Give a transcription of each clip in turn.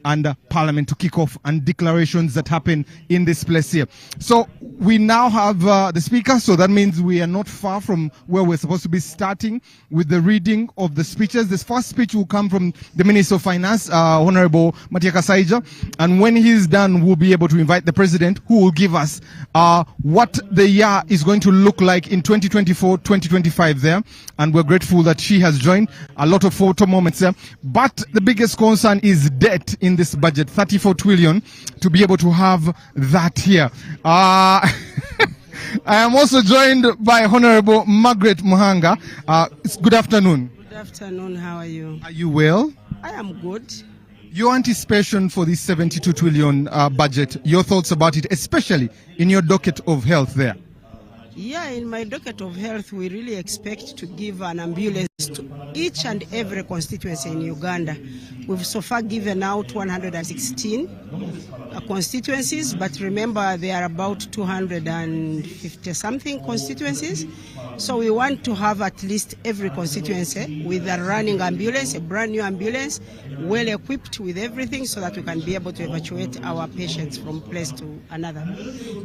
and Parliament to kick off and declarations that happen in this place here. So we now have the Speaker, so that means we are not far from where we're supposed to be starting with the reading of the speeches. This first speech will come from the Minister of Finance, Honorable Matia Kasaija, and when he's done, we'll be able to invite the President, who will give us what the year is going to look like in 2024-2025 there, and we're grateful that she has joined. A lot of photo moments there, but the biggest concern is debt in this budget, 34 trillion, to be able to have that here. I am also joined by Honorable Margaret Muhanga. Good afternoon. Good afternoon, how are you? Are you well? I am good. Your anticipation for this 72 trillion budget, your thoughts about it, especially in your docket of health there? Yeah, in my docket of health, we really expect to give an ambulance to each and every constituency in Uganda. We've so far given out 116 constituencies, but remember there are about 250 something constituencies. So we want to have at least every constituency with a running ambulance, a brand new ambulance, well equipped with everything so that we can be able to evacuate our patients from place to another.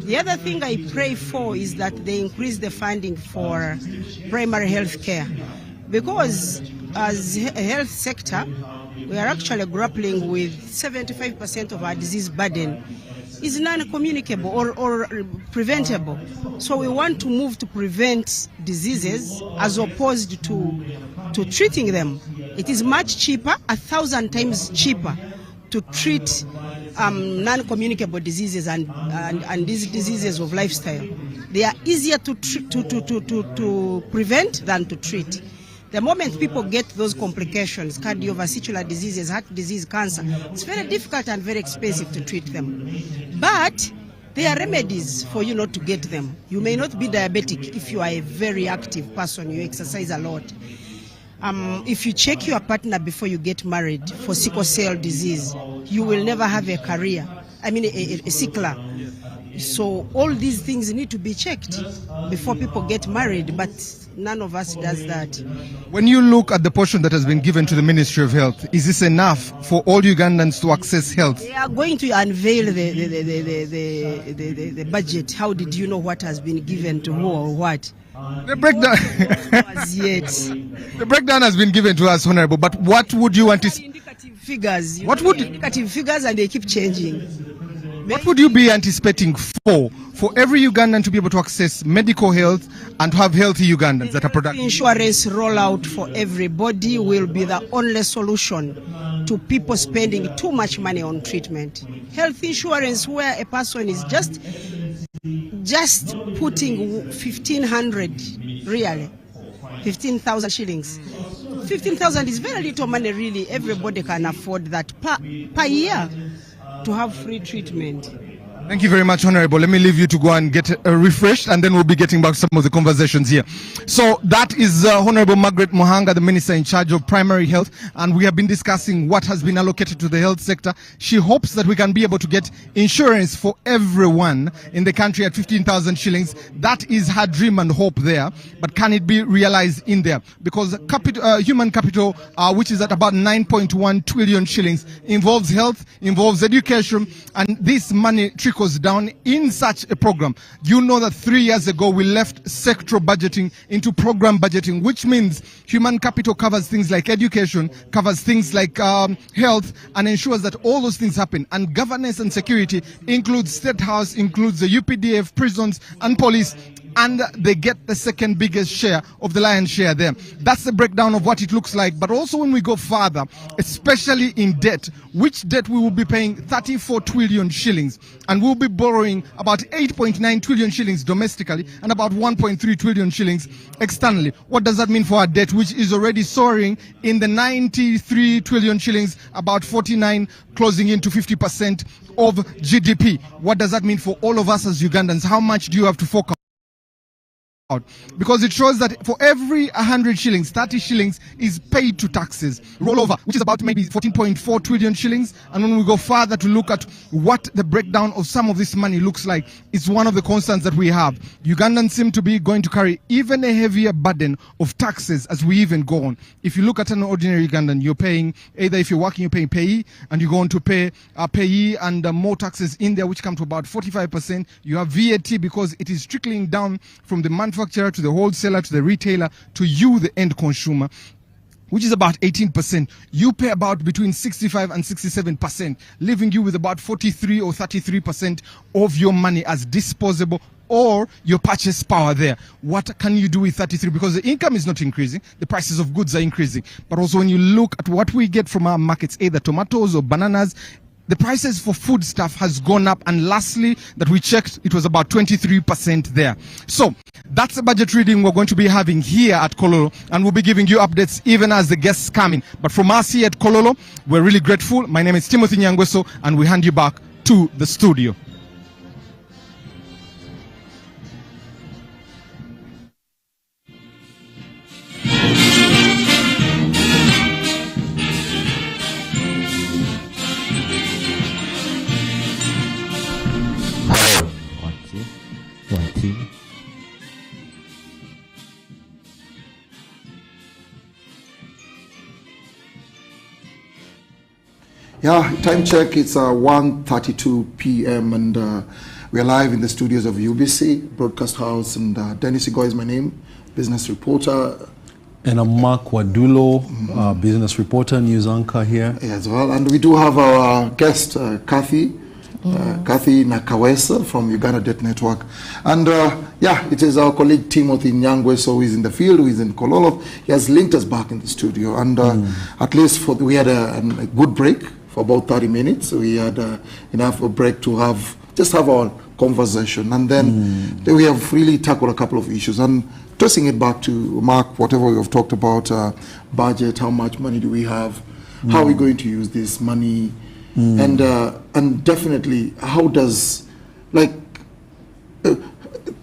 The other thing I pray for is that they increase the funding for primary health care, because as a health sector, we are actually grappling with 75% of our disease burden is non-communicable or preventable. So we want to move to prevent diseases as opposed to treating them. It is much cheaper, 1,000 times cheaper, to treat non-communicable diseases and these diseases of lifestyle. They are easier to prevent than to treat. The moment people get those complications, cardiovascular diseases, heart disease, cancer, it's very difficult and very expensive to treat them. But there are remedies for you not to get them. You may not be diabetic if you are a very active person, you exercise a lot. If you check your partner before you get married for sickle cell disease, you will never have a career. I mean a sickler. So all these things need to be checked before people get married, but none of us does that. When you look at the portion that has been given to the Ministry of Health, is this enough for all Ugandans to access health? They are going to unveil the budget. How did you know what has been given to who or what? The breakdown, the breakdown has been given to us, Honorable, but what would you anticipate? Indicative figures. What would indicative figures, and they keep changing. What would you be anticipating for every Ugandan to be able to access medical health and to have healthy Ugandans that are productive? Insurance rollout for everybody will be the only solution to people spending too much money on treatment. Health insurance, where a person is just putting 1,500 really, 15,000 shillings. 15,000 is very little money, really. Everybody can afford that per year to have free treatment. Thank you very much, Honorable. Let me leave you to go and get refreshed, and then we'll be getting back some of the conversations here. So that is Honorable Margaret Muhanga, the Minister in charge of primary health, and we have been discussing what has been allocated to the health sector. She hopes that we can be able to get insurance for everyone in the country at 15,000 shillings. That is her dream and hope there, but can it be realized in there? Because human capital, which is at about 9.1 trillion shillings, involves health, involves education, and this money trickles down in such a program. You know that 3 years ago we left sectoral budgeting into program budgeting, which means human capital covers things like education, covers things like health, and ensures that all those things happen. And governance and security includes State House, includes the UPDF, prisons, and police. And they get the second biggest share of the lion's share there. That's the breakdown of what it looks like. But also when we go further, especially in debt, which debt we will be paying 34 trillion shillings. And we'll be borrowing about 8.9 trillion shillings domestically and about 1.3 trillion shillings externally. What does that mean for our debt, which is already soaring in the 93 trillion shillings, about 49, closing into 50% of GDP? What does that mean for all of us as Ugandans? How much do you have to fork out? because it shows that for every 100 shillings, 30 shillings is paid to taxes. Rollover, which is about maybe 14.4 trillion shillings. And when we go further to look at what the breakdown of some of this money looks like, it's one of the concerns that we have. Ugandans seem to be going to carry even a heavier burden of taxes as we even go on. If you look at an ordinary Ugandan, you're paying, either if you're working, you're paying payee, and you go on to pay payee and more taxes in there, which come to about 45%. You have VAT because it is trickling down from the manufacturer to the wholesaler to the retailer to you, the end consumer, which is about 18%. You pay about between 65 and 67%, leaving you with about 43 or 33% of your money as disposable or your purchase power there. What can you do with 33? Because the income is not increasing, the prices of goods are increasing. But also when you look at what we get from our markets, either tomatoes or bananas, the prices for food stuff has gone up, and lastly that we checked, it was about 23% there. So that's the budget reading we're going to be having here at Kololo, and we'll be giving you updates even as the guests come in. But from us here at Kololo, we're really grateful. My name is Timothy Nyangweso, and we hand you back to the studio. Yeah, time check, it's 1:32 p.m. and we are live in the studios of UBC Broadcast House, and Dennis Igoy is my name, business reporter. And I'm Mark Wadulo, business reporter, news anchor here. As well, and we do have our guest, Kathy Nakawesa from Uganda Debt Network. And yeah, it is our colleague Timothy Nyangweso who is in the field, who is in Kololo. He has linked us back in the studio, and at least we had a good break for about 30 minutes. We had enough of a break to have our conversation, and then we have really tackled a couple of issues, and tossing it back to Mark, whatever we have talked about, budget, how much money do we have, how are we going to use this money, and definitely how does,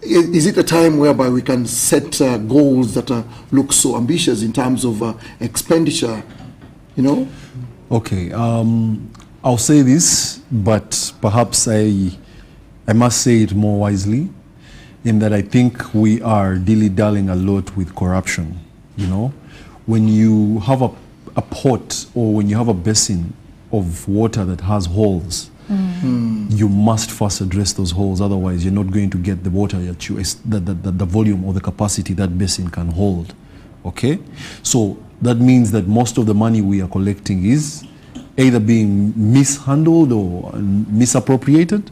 is it a time whereby we can set goals that look so ambitious in terms of expenditure, you know? Okay, I'll say this, but perhaps I must say it more wisely, in that I think we are dilly-dallying a lot with corruption. You know, when you have a pot, or when you have a basin of water that has holes, you must first address those holes. Otherwise, you're not going to get the water that the volume or the capacity that basin can hold. Okay, so that means that most of the money we are collecting is either being mishandled or misappropriated,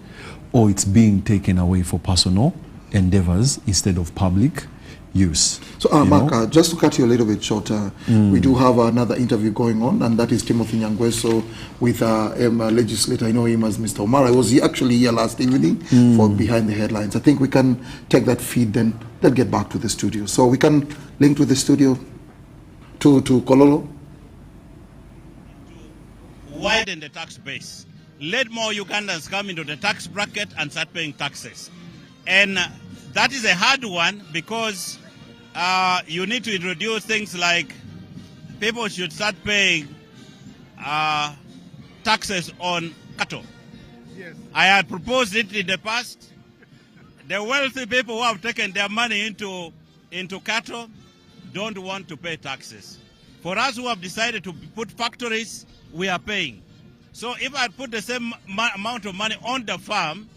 or it's being taken away for personal endeavors instead of public use. So Mark, just to cut you a little bit short, we do have another interview going on, and that is Timothy Nyangweso with a legislator. I know him as Mr. Omar. I was actually here last evening for Behind the Headlines. I think we can take that feed, then get back to the studio. So we can link to the studio to Kololo. Widen the tax base. Let more Ugandans come into the tax bracket and start paying taxes. And that is a hard one, because you need to introduce things like people should start paying taxes on cattle. Yes. I had proposed it in the past. The wealthy people who have taken their money into cattle don't want to pay taxes. For us who have decided to put factories, we are paying. So if I put the same amount of money on the farm,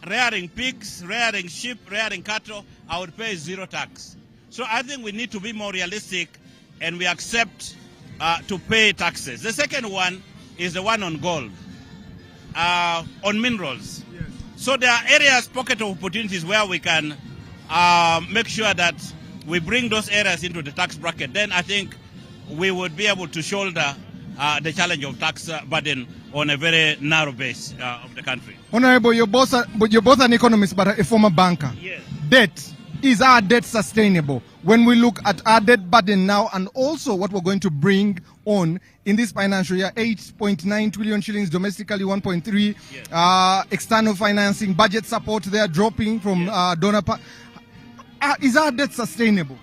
rearing pigs, rearing sheep, rearing cattle, I would pay zero tax. So I think we need to be more realistic, and we accept to pay taxes. The second one is the one on gold, on minerals. Yes. So there are areas, pocket of opportunities where we can make sure that we bring those areas into the tax bracket. Then I think we would be able to shoulder the challenge of tax burden on a very narrow base of the country. Honorable, you're both an economist, but a former banker. Yes. Debt. Is our debt sustainable? When we look at our debt burden now, and also what we're going to bring on in this financial year, 8.9 trillion shillings domestically, 1.3, yes. External financing, budget support, they are dropping from donor. Is our debt sustainable?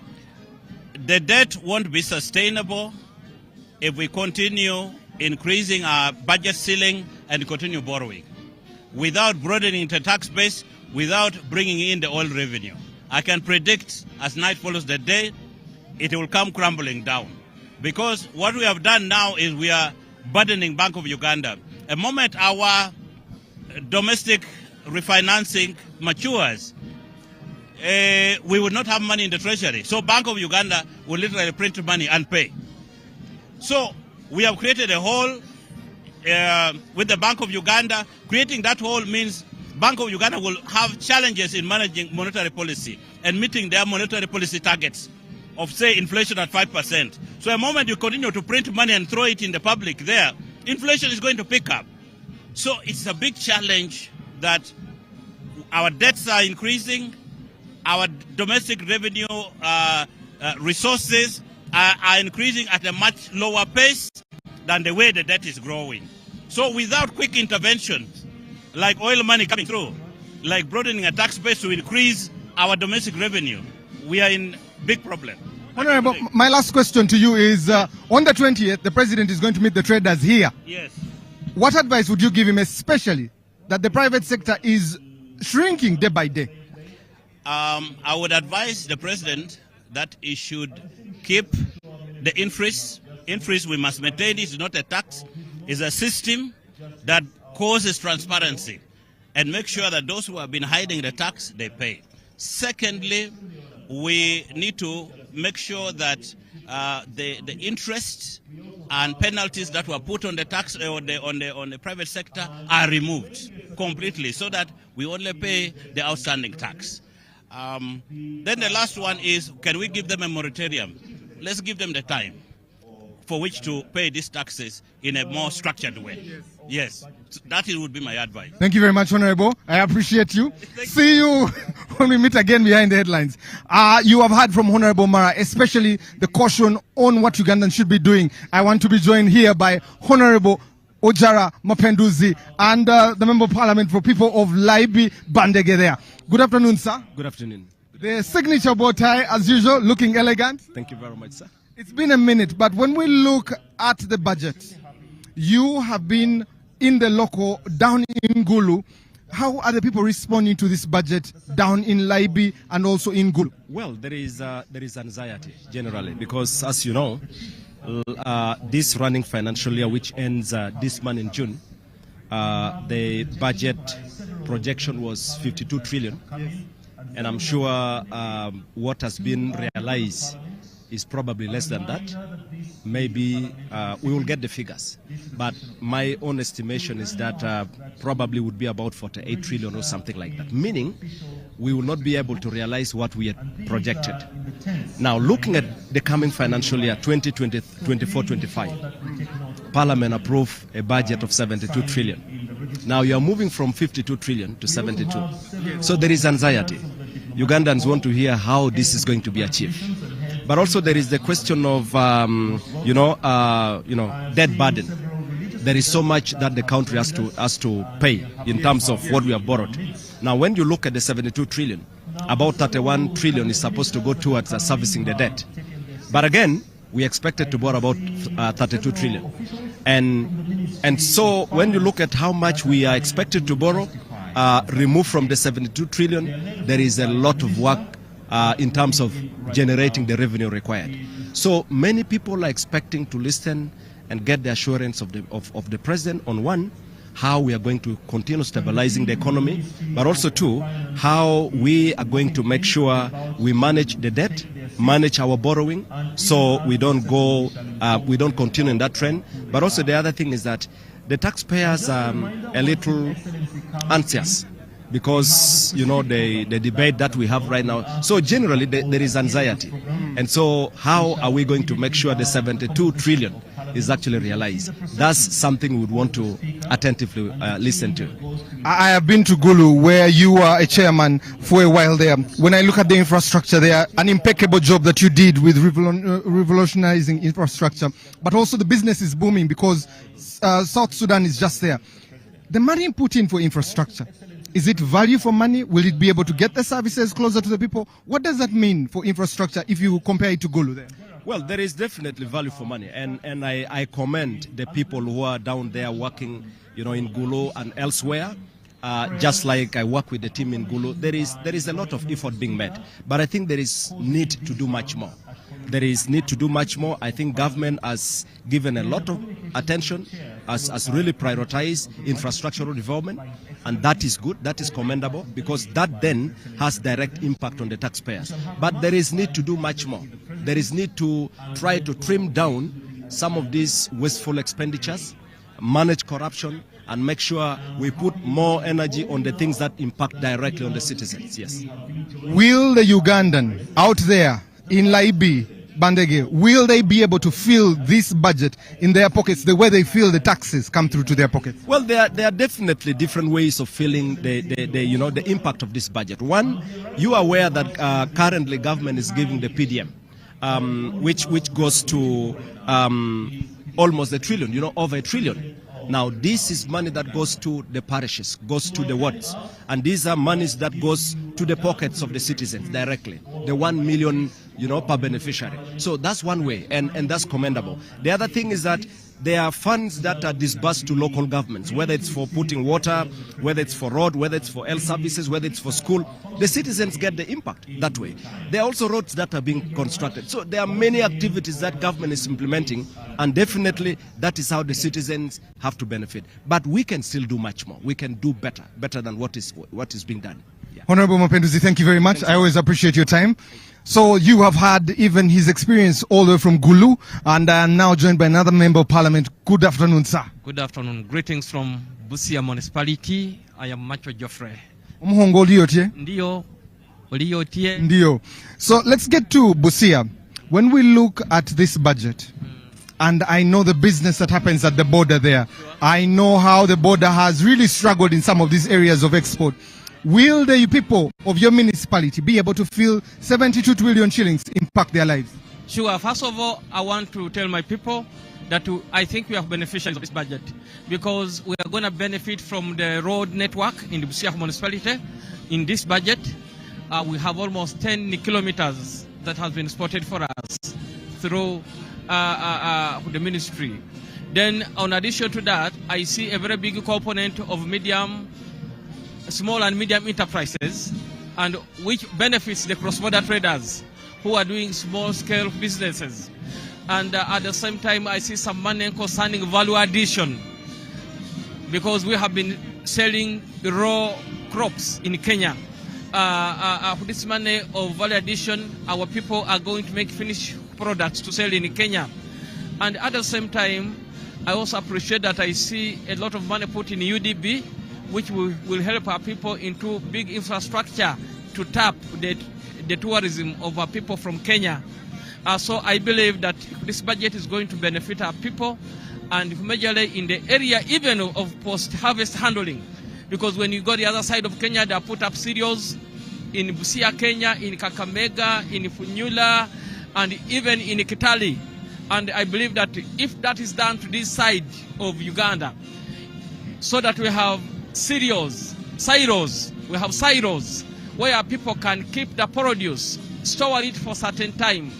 The debt won't be sustainable if we continue increasing our budget ceiling and continue borrowing without broadening the tax base, without bringing in the oil revenue. I can predict as night follows the day, it will come crumbling down. Because what we have done now is we are burdening Bank of Uganda. The moment our domestic refinancing matures, we will not have money in the treasury. So Bank of Uganda will literally print money and pay. So we have created a hole with the Bank of Uganda. Creating that hole means Bank of Uganda will have challenges in managing monetary policy and meeting their monetary policy targets of, say, inflation at 5%. So the moment you continue to print money and throw it in the public there, inflation is going to pick up. So it's a big challenge that our debts are increasing, our domestic revenue resources are increasing at a much lower pace than the way the debt is growing. So without quick interventions, like oil money coming through, like broadening a tax base to increase our domestic revenue, we are in big problem. Honorable, my last question to you is, on the 20th, the president is going to meet the traders here. Yes. What advice would you give him, especially that the private sector is shrinking day by day? I would advise the president that he should keep the increase. Increase we must maintain. It's not a tax. It's a system that causes transparency and make sure that those who have been hiding the tax, they pay. Secondly, we need to make sure that the interest and penalties that were put on the tax on the private sector are removed completely, so that we only pay the outstanding tax. Then the last one is, can we give them a moratorium? Let's give them the time for which to pay these taxes in a more structured way. Yes, that would be my advice. Thank you very much, Honorable. I appreciate you. See you when we meet again behind the headlines. You have heard from Honorable Mara, especially the caution on what Ugandans should be doing. I want to be joined here by Honorable Ojara Mapenduzi and the Member of Parliament for People of Laibi Bandege there. Good afternoon, sir. Good afternoon. The signature bow tie, as usual, looking elegant. Thank you very much, sir. It's been a minute, but when we look at the budget, you have been in the local down in Gulu. How are the people responding to this budget down in Laibi and also in Gulu? Well, there is anxiety generally because, as you know, this running financial year, which ends this month in June, the budget projection was 52 trillion. And I'm sure what has been realized is probably less than that. Maybe we will get the figures. But my own estimation is that probably would be about 48 trillion or something like that. Meaning, we will not be able to realize what we had projected. Now, looking at the coming financial year, 2024-25, Parliament approved a budget of 72 trillion. Now, you are moving from 52 trillion to 72. So there is anxiety. Ugandans want to hear how this is going to be achieved. But also there is the question of, debt burden. There is so much that the country has to pay in terms of what we have borrowed. Now, when you look at the 72 trillion, about 31 trillion is supposed to go towards servicing the debt. But again, we expected to borrow about 32 trillion. And so when you look at how much we are expected to borrow, removed from the 72 trillion, there is a lot of work in terms of generating the revenue required. So many people are expecting to listen and get the assurance of the president on one, how we are going to continue stabilizing the economy, but also two, how we are going to make sure we manage the debt, manage our borrowing, so we don't continue in that trend. But also the other thing is that the taxpayers are a little anxious because, the debate that we have right now. So generally, there is anxiety. And so how are we going to make sure the 72 trillion is actually realized? That's something we would want to attentively listen to. I have been to Gulu, where you were a chairman for a while there. When I look at the infrastructure there, an impeccable job that you did with revolutionizing infrastructure, but also the business is booming because South Sudan is just there. The money put in for infrastructure, Is it value for money? Will it be able to get the services closer to the people? What does that mean for infrastructure if you compare it to Gulu there? Well, there is definitely value for money, and I commend the people who are down there working, in Gulu and elsewhere. Just like I work with the team in Gulu, there is a lot of effort being made, but I think there is need to do much more. There is need to do much more. I think government has given a lot of attention, has really prioritized infrastructural development, and that is good, that is commendable, because that then has direct impact on the taxpayers. But there is need to do much more. There is need to try to trim down some of these wasteful expenditures, manage corruption, and make sure we put more energy on the things that impact directly on the citizens. Yes. Will the Ugandan out there in Laibi, Bandege, will they be able to feel this budget in their pockets the way they feel the taxes come through to their pockets? Well, there are definitely different ways of feeling the impact of this budget. One, you are aware that currently government is giving the PDM, which goes to almost $1 trillion, over $1 trillion. Now, this is money that goes to the parishes, goes to the wards, and these are monies that goes to the pockets of the citizens directly, the 1 million, per beneficiary. So that's one way, and that's commendable. The other thing is that there are funds that are disbursed to local governments, whether it's for putting water, whether it's for road, whether it's for health services, whether it's for school. The citizens get the impact that way. There are also roads that are being constructed. So there are many activities that government is implementing, and definitely that is how the citizens have to benefit. But we can still do much more. We can do better than what is being done. Yeah. Honorable Mapenduzi, thank you very much. I always appreciate your time. So you have had even his experience all the way from Gulu, and I am now joined by another member of parliament. Good afternoon, sir. Good afternoon. Greetings from Busia municipality. I am Macho Joffrey. Ndio. So let's get to Busia. When we look at this budget, and I know the business that happens at the border there, I know how the border has really struggled in some of these areas of export. Will the people of your municipality be able to feel 72 trillion shillings impact their lives? Sure. First of all, I want to tell my people that I think we are beneficiaries of this budget, because we are going to benefit from the road network in the Busia municipality. In this budget, we have almost 10 kilometers that has been spotted for us through the ministry. Then, in addition to that, I see a very big component of small and medium enterprises, and which benefits the cross-border traders who are doing small-scale businesses. And at the same time, I see some money concerning value addition, because we have been selling raw crops in Kenya. For this money of value addition, our people are going to make finished products to sell in Kenya. And at the same time, I also appreciate that I see a lot of money put in UDB, which will help our people into big infrastructure to tap the tourism of our people from Kenya. So I believe that this budget is going to benefit our people, and majorly in the area even of post-harvest handling. Because when you go the other side of Kenya, they put up cereals in Busia, Kenya, in Kakamega, in Funyula, and even in Kitale. And I believe that if that is done to this side of Uganda, so that we have silos, we have silos where people can keep the produce, store it for a certain time,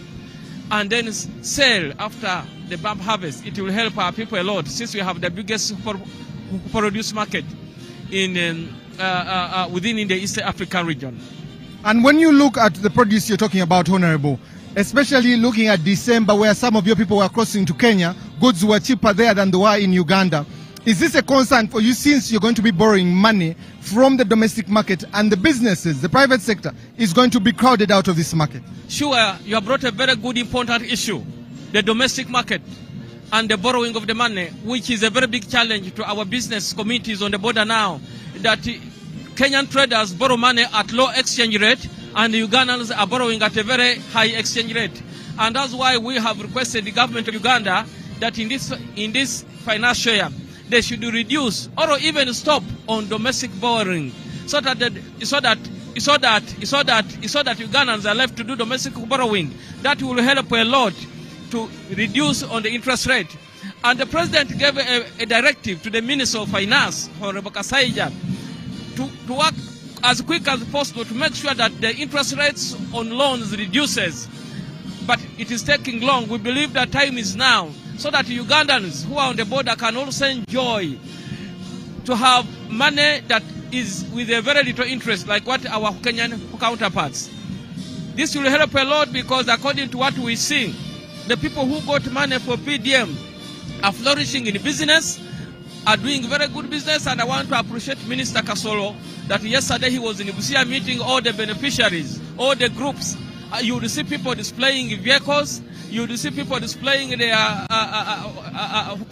and then sell after the bump harvest. It will help our people a lot, since we have the biggest produce market in within the East African region. And when you look at the produce you're talking about, Honorable, especially looking at December, where some of your people were crossing to Kenya, goods were cheaper there than they were in Uganda. Is this a concern for you, since you're going to be borrowing money from the domestic market, and the businesses, the private sector, is going to be crowded out of this market? Sure, you have brought a very good, important issue, the domestic market and the borrowing of the money, which is a very big challenge to our business communities on the border now, that Kenyan traders borrow money at low exchange rate, and the Ugandans are borrowing at a very high exchange rate. And that's why we have requested the government of Uganda that in this financial year, they should reduce or even stop on domestic borrowing, so that Ugandans are left to do domestic borrowing. That will help a lot to reduce on the interest rate. And the president gave a directive to the Minister of Finance, Honorable Kasaija, to work as quick as possible to make sure that the interest rates on loans reduces. But it is taking long. We believe that time is now so that Ugandans who are on the border can also enjoy to have money that is with a very little interest, like what our Kenyan counterparts. This will help a lot because according to what we see, the people who got money for PDM are flourishing in business, are doing very good business, and I want to appreciate Minister Kasolo that yesterday he was in Busia meeting all the beneficiaries, all the groups. You will see people displaying vehicles, you will see people displaying their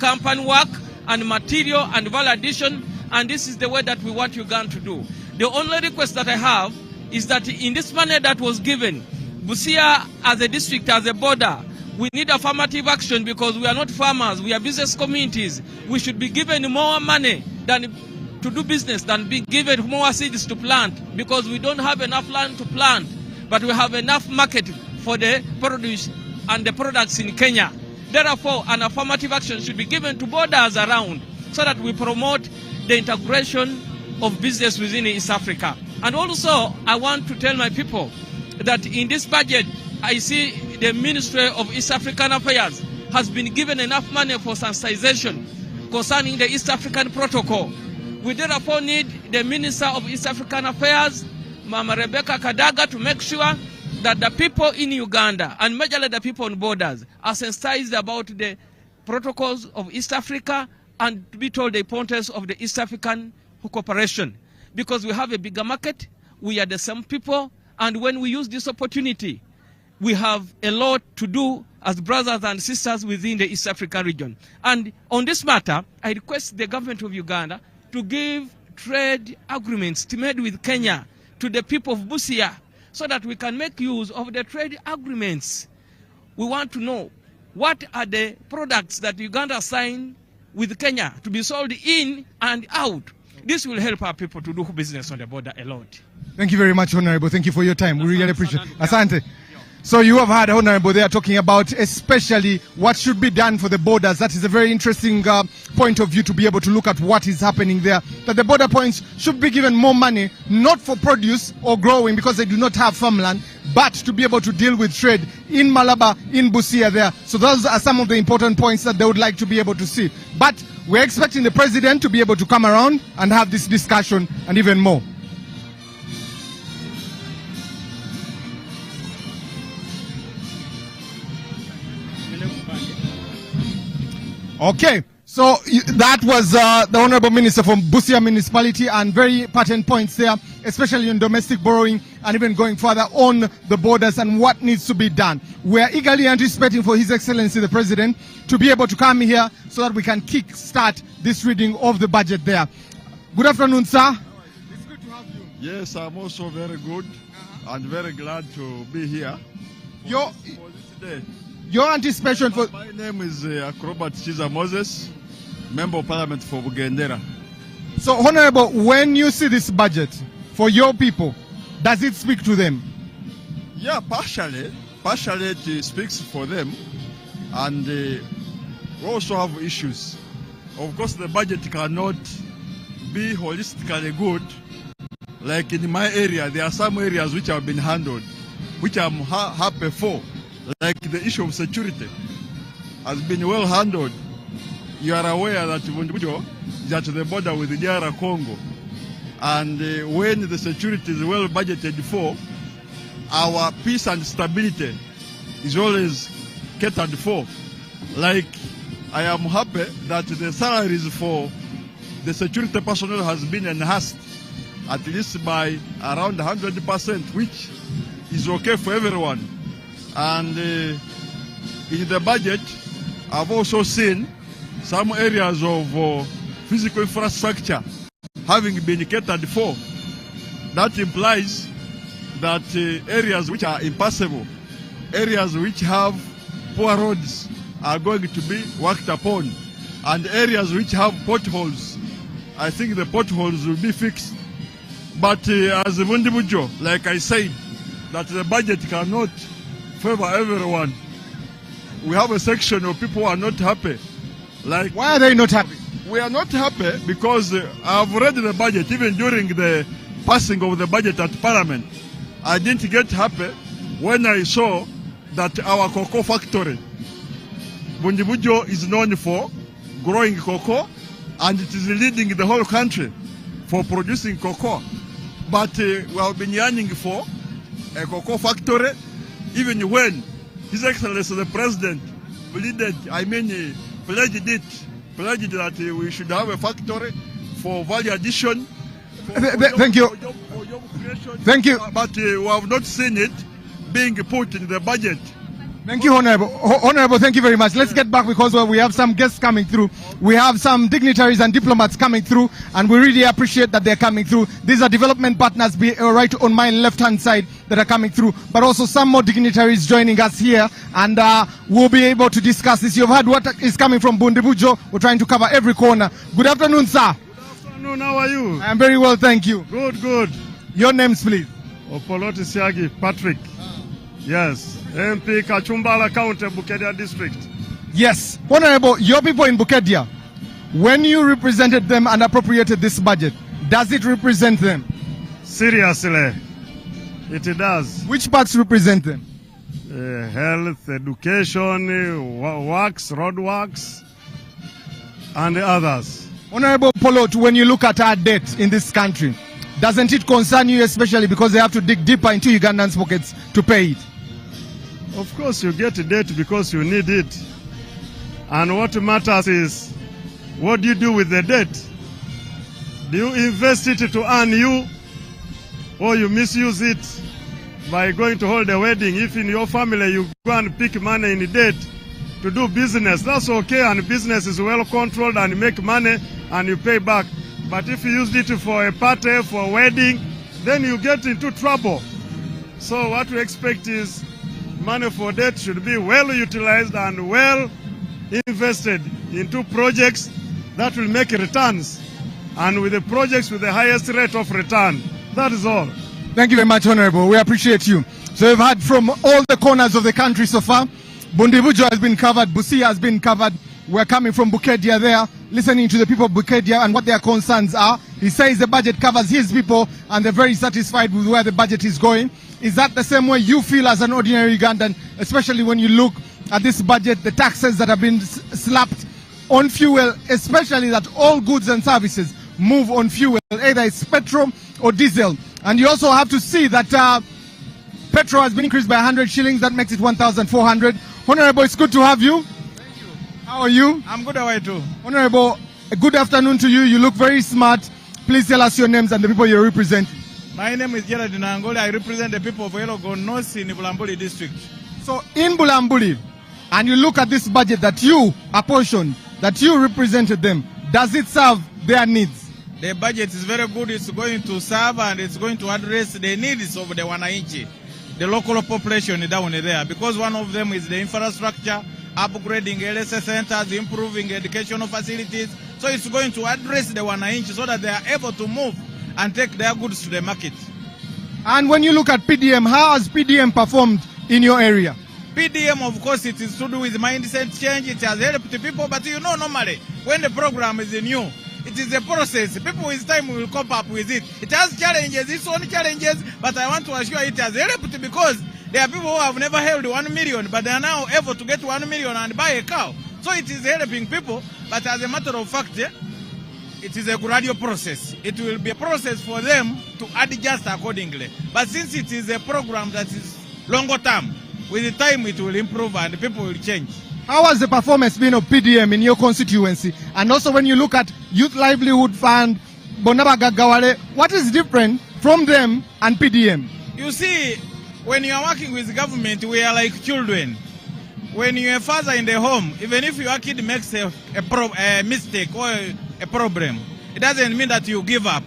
campaign work and material and value addition, and this is the way that we want Uganda to do. The only request that I have is that in this money that was given, Busia as a district, as a border, we need affirmative action because we are not farmers, we are business communities. We should be given more money than to do business than be given more seeds to plant because we don't have enough land to plant, but we have enough market for the produce and the products in Kenya. Therefore, an affirmative action should be given to borders around so that we promote the integration of business within East Africa. And also, I want to tell my people that in this budget, I see the Ministry of East African Affairs has been given enough money for sensitization concerning the East African Protocol. We therefore need the Minister of East African Affairs, Mama Rebecca Kadaga, to make sure that the people in Uganda, and majorly the people on borders, are sensitized about the protocols of East Africa and to be told the importance of the East African cooperation. Because we have a bigger market, we are the same people, and when we use this opportunity, we have a lot to do as brothers and sisters within the East African region. And on this matter, I request the government of Uganda to give trade agreements made with Kenya to the people of Busia so that we can make use of the trade agreements. We want to know what are the products that Uganda signed with Kenya to be sold in and out. This will help our people to do business on the border a lot. Thank you very much, Honorable. Thank you for your time. We really appreciate it. Asante. So you have heard Honorable there talking about especially what should be done for the borders. That is a very interesting point of view to be able to look at what is happening there. That the border points should be given more money, not for produce or growing because they do not have farmland, but to be able to deal with trade in Malaba, in Busia there. So those are some of the important points that they would like to be able to see. But we're expecting the president to be able to come around and have this discussion and even more. Okay, so that was the Honorable Minister from Busia Municipality, and very pertinent points there, especially on domestic borrowing and even going further on the borders and what needs to be done. We are eagerly anticipating for His Excellency the President to be able to come here so that we can kick-start this reading of the budget there. Good afternoon, sir. It's good to have you. Yes, I'm also very good and very glad to be here Your for this day. Your anticipation for... My name is Acrobat Chiza Moses, Member of Parliament for Bugendera. So, Honorable, when you see this budget for your people, does it speak to them? Yeah, partially. Partially it speaks for them. And we also have issues. Of course, the budget cannot be holistically good. Like in my area, there are some areas which have been handled, which I'm happy for. Like the issue of security has been well handled. You are aware that Vundibujo is at the border with the DR Congo. And when the security is well budgeted for, our peace and stability is always catered for. Like, I am happy that the salaries for the security personnel has been enhanced at least by around 100%, which is okay for everyone. And in the budget, I've also seen some areas of physical infrastructure having been catered for. That implies that areas which are impassable, areas which have poor roads are going to be worked upon, and areas which have potholes, I think the potholes will be fixed. But as a Vundibujo, like I said, that the budget cannot favor everyone. We have a section of people who are not happy. Like, why are they not happy? We are not happy because I've read the budget, even during the passing of the budget at Parliament. I didn't get happy when I saw that our cocoa factory, Bundibujo, is known for growing cocoa, and it is leading the whole country for producing cocoa. But we have been yearning for a cocoa factory, even when His Excellency the President pledged that we should have a factory for value addition. Thank you. Thank you. But we have not seen it being put in the budget. Thank you, Honorable. Honorable, thank you very much. Let's get back because we have some guests coming through. We have some dignitaries and diplomats coming through, and we really appreciate that they're coming through. These are development partners right on my left-hand side that are coming through, but also some more dignitaries joining us here, and we'll be able to discuss this. You've heard what is coming from Bundibujo. We're trying to cover every corner. Good afternoon, sir. Good afternoon. How are you? I am very well, thank you. Good, good. Your names, please. Opoloti Siagi, Patrick. Yes. MP Kachumbala County, Bukedia District. Yes. Honorable, your people in Bukedia, when you represented them and appropriated this budget, does it represent them? Seriously, it does. Which parts represent them? Health, education, works, road works, and others. Honorable Polot, when you look at our debt in this country, doesn't it concern you especially because they have to dig deeper into Ugandans' pockets to pay it? Of course, you get debt because you need it. And what matters is, what do you do with the debt? Do you invest it to earn you, or you misuse it by going to hold a wedding? If in your family you go and pick money in debt to do business, that's okay, and business is well controlled and you make money and you pay back. But if you used it for a party, for a wedding, then you get into trouble. So what we expect is money for debt should be well utilized and well invested into projects that will make returns, and with the projects with the highest rate of return. That is all. Thank you very much, Honorable. We appreciate you. So we've heard from all the corners of the country so far. Bundibujo has been covered, Busia has been covered. We're coming from Bukedia there, listening to the people of Bukedia and what their concerns are. He says the budget covers his people and they're very satisfied with where the budget is going. Is that the same way you feel as an ordinary Ugandan, especially when you look at this budget, the taxes that have been slapped on fuel, especially that all goods and services move on fuel, either it's petrol or diesel. And you also have to see that petrol has been increased by 100 shillings, that makes it 1,400. Honorable, it's good to have you. Thank you. How are you? I'm good, how are you too? Honorable, a good afternoon to you. You look very smart. Please tell us your names and the people you're representing. My name is Gerard Nangoli. I represent the people of Elogo North in Bulambuli district. So in Bulambuli, and you look at this budget that you apportioned, that you represented them, does it serve their needs? The budget is very good. It's going to serve and it's going to address the needs of the Wananchi, the local population down there, because one of them is the infrastructure, upgrading LSS centers, improving educational facilities. So it's going to address the Wananchi so that they are able to move and take their goods to the market. And when you look at PDM, how has PDM performed in your area? PDM, of course, it is to do with mindset change. It has helped people, but you know, normally, when the program is new, it is a process. People with time will cope up with it. It has challenges, its own challenges, but I want to assure it has helped because there are people who have never held 1 million, but they are now able to get 1 million and buy a cow. So it is helping people, but as a matter of fact, it is a gradual process. It will be a process for them to adjust accordingly. But since it is a program that is longer term, with the time it will improve and people will change. How has the performance been of PDM in your constituency? And also when you look at Youth Livelihood Fund, Bonaba Gagawale, what is different from them and PDM? You see, when you are working with the government, we are like children. When you're a father in the home, even if your kid makes a mistake or a problem, it doesn't mean that you give up.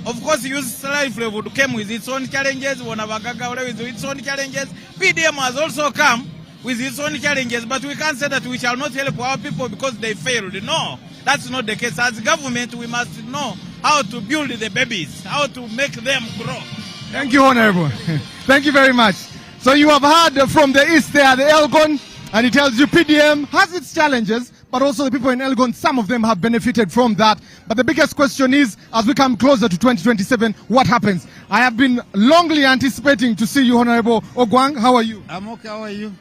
Of course, Youth Livelihood came with its own challenges, Bonaba Gagawale with its own challenges. PDM has also come with its own challenges, but we can't say that we shall not help our people because they failed. No, that's not the case. As government, we must know how to build the babies, how to make them grow. Thank you, Honorable. Thank you very much. So you have heard from the east there, the Elgon, and it tells you PDM has its challenges, but also the people in Elgon, some of them have benefited from that. But the biggest question is, as we come closer to 2027, what happens? I have been longly anticipating to see you, Honorable Ogwang. How are you? I'm okay. How are you?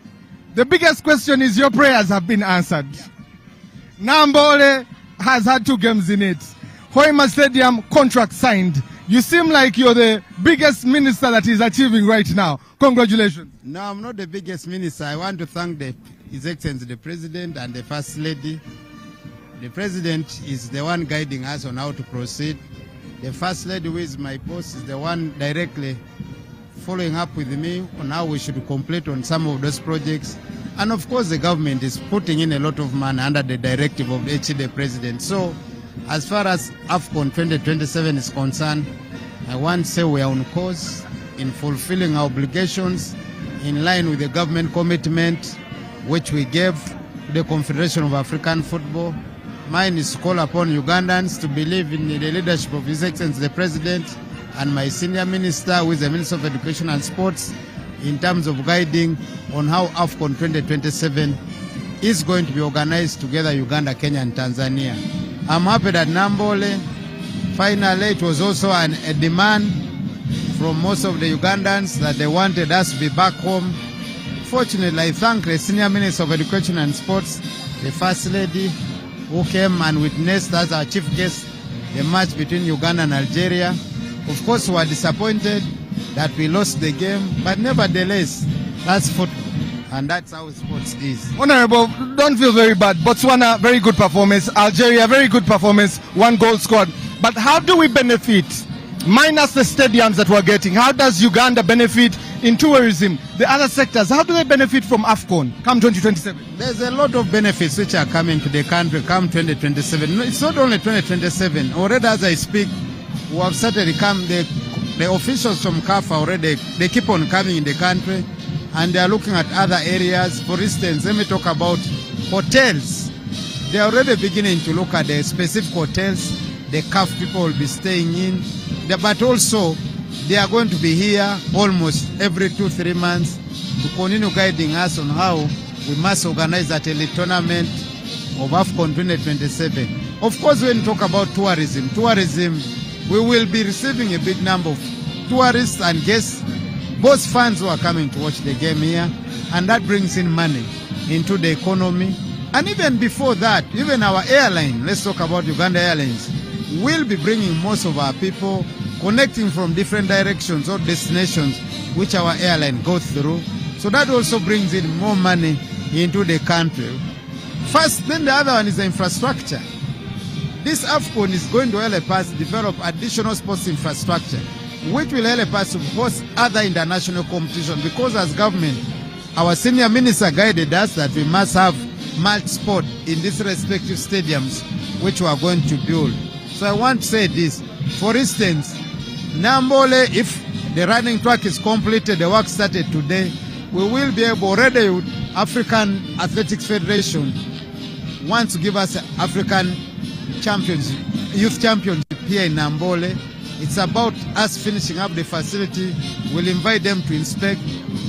The biggest question is, your prayers have been answered. Nambole has had 2 games in it. Hoima Stadium contract signed. You seem like you're the biggest minister that is achieving right now. Congratulations. No, I'm not the biggest minister. I want to thank His Excellency the President and the First Lady. The President is the one guiding us on how to proceed. The First Lady, who is my boss, is the one directly following up with me on how we should complete on some of those projects. And of course, the government is putting in a lot of money under the directive of the President. So, as far as AFCON 2027 is concerned, I want to say we are on course in fulfilling our obligations in line with the government commitment which we gave to the Confederation of African Football. Mine is to call upon Ugandans to believe in the leadership of His Excellency the President and my senior minister, who is the Minister of Education and Sports, in terms of guiding on how AFCON 2027 is going to be organized together, Uganda, Kenya and Tanzania. I'm happy that Nambole, finally, it was also a demand from most of the Ugandans that they wanted us to be back home. Fortunately, I thank the Senior Minister of Education and Sports, the First Lady, who came and witnessed as our chief guest the match between Uganda and Algeria. Of course, we were disappointed that we lost the game, but nevertheless, that's football. And that's how sports is. Honorable, don't feel very bad. Botswana, very good performance. Algeria, very good performance. 1 goal scored. But how do we benefit? Minus the stadiums that we're getting, how does Uganda benefit in tourism? The other sectors, how do they benefit from AFCON come 2027? There's a lot of benefits which are coming to the country come 2027. It's not only 2027. Already as I speak, we have started to come. The officials from CAF already, they keep on coming in the country. And they are looking at other areas. For instance, let me talk about hotels. They are already beginning to look at the specific hotels the CAF people will be staying in. But also, they are going to be here almost every 2-3 months to continue guiding us on how we must organize that elite tournament of AFCON 2027. Of course, when you talk about tourism, we will be receiving a big number of tourists and guests, both fans who are coming to watch the game here, and that brings in money into the economy. And even before that, even our airline, let's talk about Uganda Airlines, will be bringing most of our people connecting from different directions or destinations which our airline goes through. So that also brings in more money into the country. First, then the other one is the infrastructure. This AFCON is going to help us develop additional sports infrastructure, which will help us to host other international competition, because as government, our senior minister guided us that we must have multi-sport in these respective stadiums which we are going to build. So I want to say this. For instance, Nambole, if the running track is completed, the work started today, we will be able, already African Athletics Federation wants to give us African champions, youth championship here in Nambole. It's about us finishing up the facility. We'll invite them to inspect.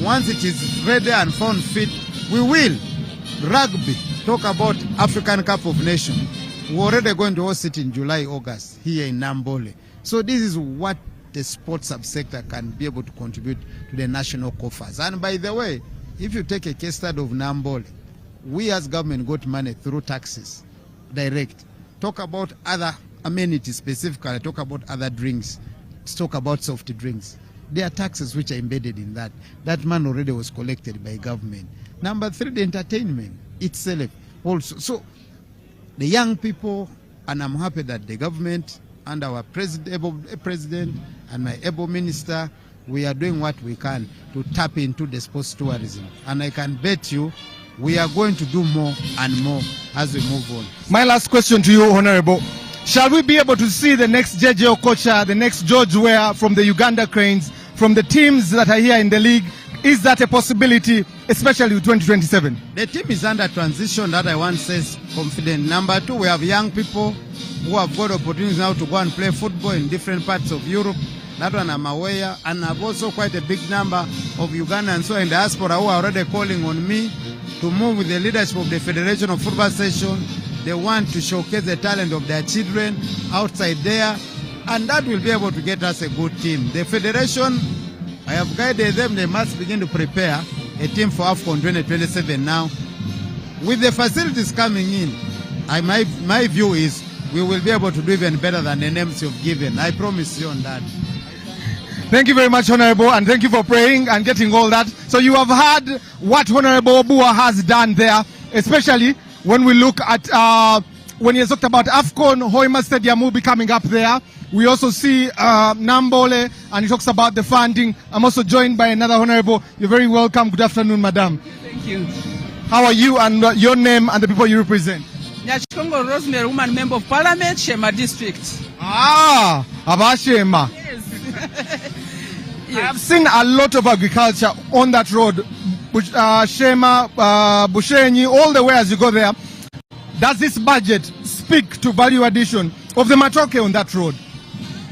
Once it is ready and found fit, we will. Rugby, talk about African Cup of Nations. We're already going to host it in July, August, here in Nambole. So this is what the sports subsector can be able to contribute to the national coffers. And by the way, if you take a case study of Nambole, we as government got money through taxes, direct. Talk about other amenities specifically, talk about other drinks, talk about soft drinks. There are taxes which are embedded in that. That money already was collected by government. Number 3, the entertainment itself also. So the young people, and I'm happy that the government and our president and my able minister, we are doing what we can to tap into the sports tourism. And I can bet you we are going to do more and more as we move on. My last question to you, Honorable. Shall we be able to see the next JJ Okocha, the next George Weah from the Uganda Cranes, from the teams that are here in the league? Is that a possibility, especially with 2027? The team is under transition, that I want to say is confident. Number 2, we have young people who have got opportunities now to go and play football in different parts of Europe. That one I'm aware. And I've also quite a big number of Ugandans who are in diaspora who are already calling on me to move with the leadership of the Federation of Football Association. They want to showcase the talent of their children outside there, and that will be able to get us a good team. The Federation, I have guided them, they must begin to prepare a team for AFCON 2027 now. With the facilities coming in, my view is we will be able to do even better than the names you've given. I promise you on that. Thank you very much, Honorable, and thank you for praying and getting all that. So you have heard what Honorable Obua has done there, especially when we look at, when he has talked about AFCON, Hoima Stadium will be coming up there. We also see Nambole, and he talks about the funding. I'm also joined by another Honorable. You're very welcome. Good afternoon, Madam. Thank you. How are you, and your name and the people you represent? Nyachikongo Rosemary, woman member of Parliament, Shema District. Abashema. Yes. I have seen a lot of agriculture on that road, Shema, Bushenyi, all the way as you go there. Does this budget speak to value addition of the matoke on that road?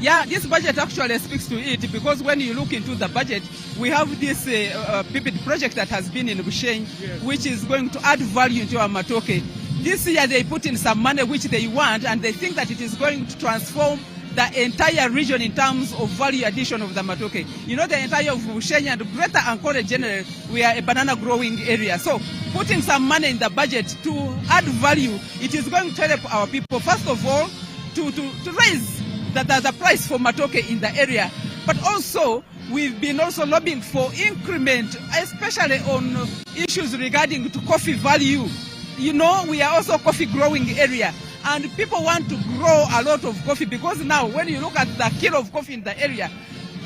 Yeah, this budget actually speaks to it, because when you look into the budget, we have this PPP project that has been in Bushenyi, yes, which is going to add value to our matoke. This year they put in some money which they want, and they think that it is going to transform the entire region in terms of value addition of the matoke. You know, the entire of Bushenyi and Greater Ankole generally, we are a banana growing area. So putting some money in the budget to add value, it is going to help our people, first of all, to raise the price for matoke in the area. But also, we've been also lobbying for increment, especially on issues regarding to coffee value. You know, we are also a coffee growing area, and people want to grow a lot of coffee, because now when you look at the kilo of coffee in the area,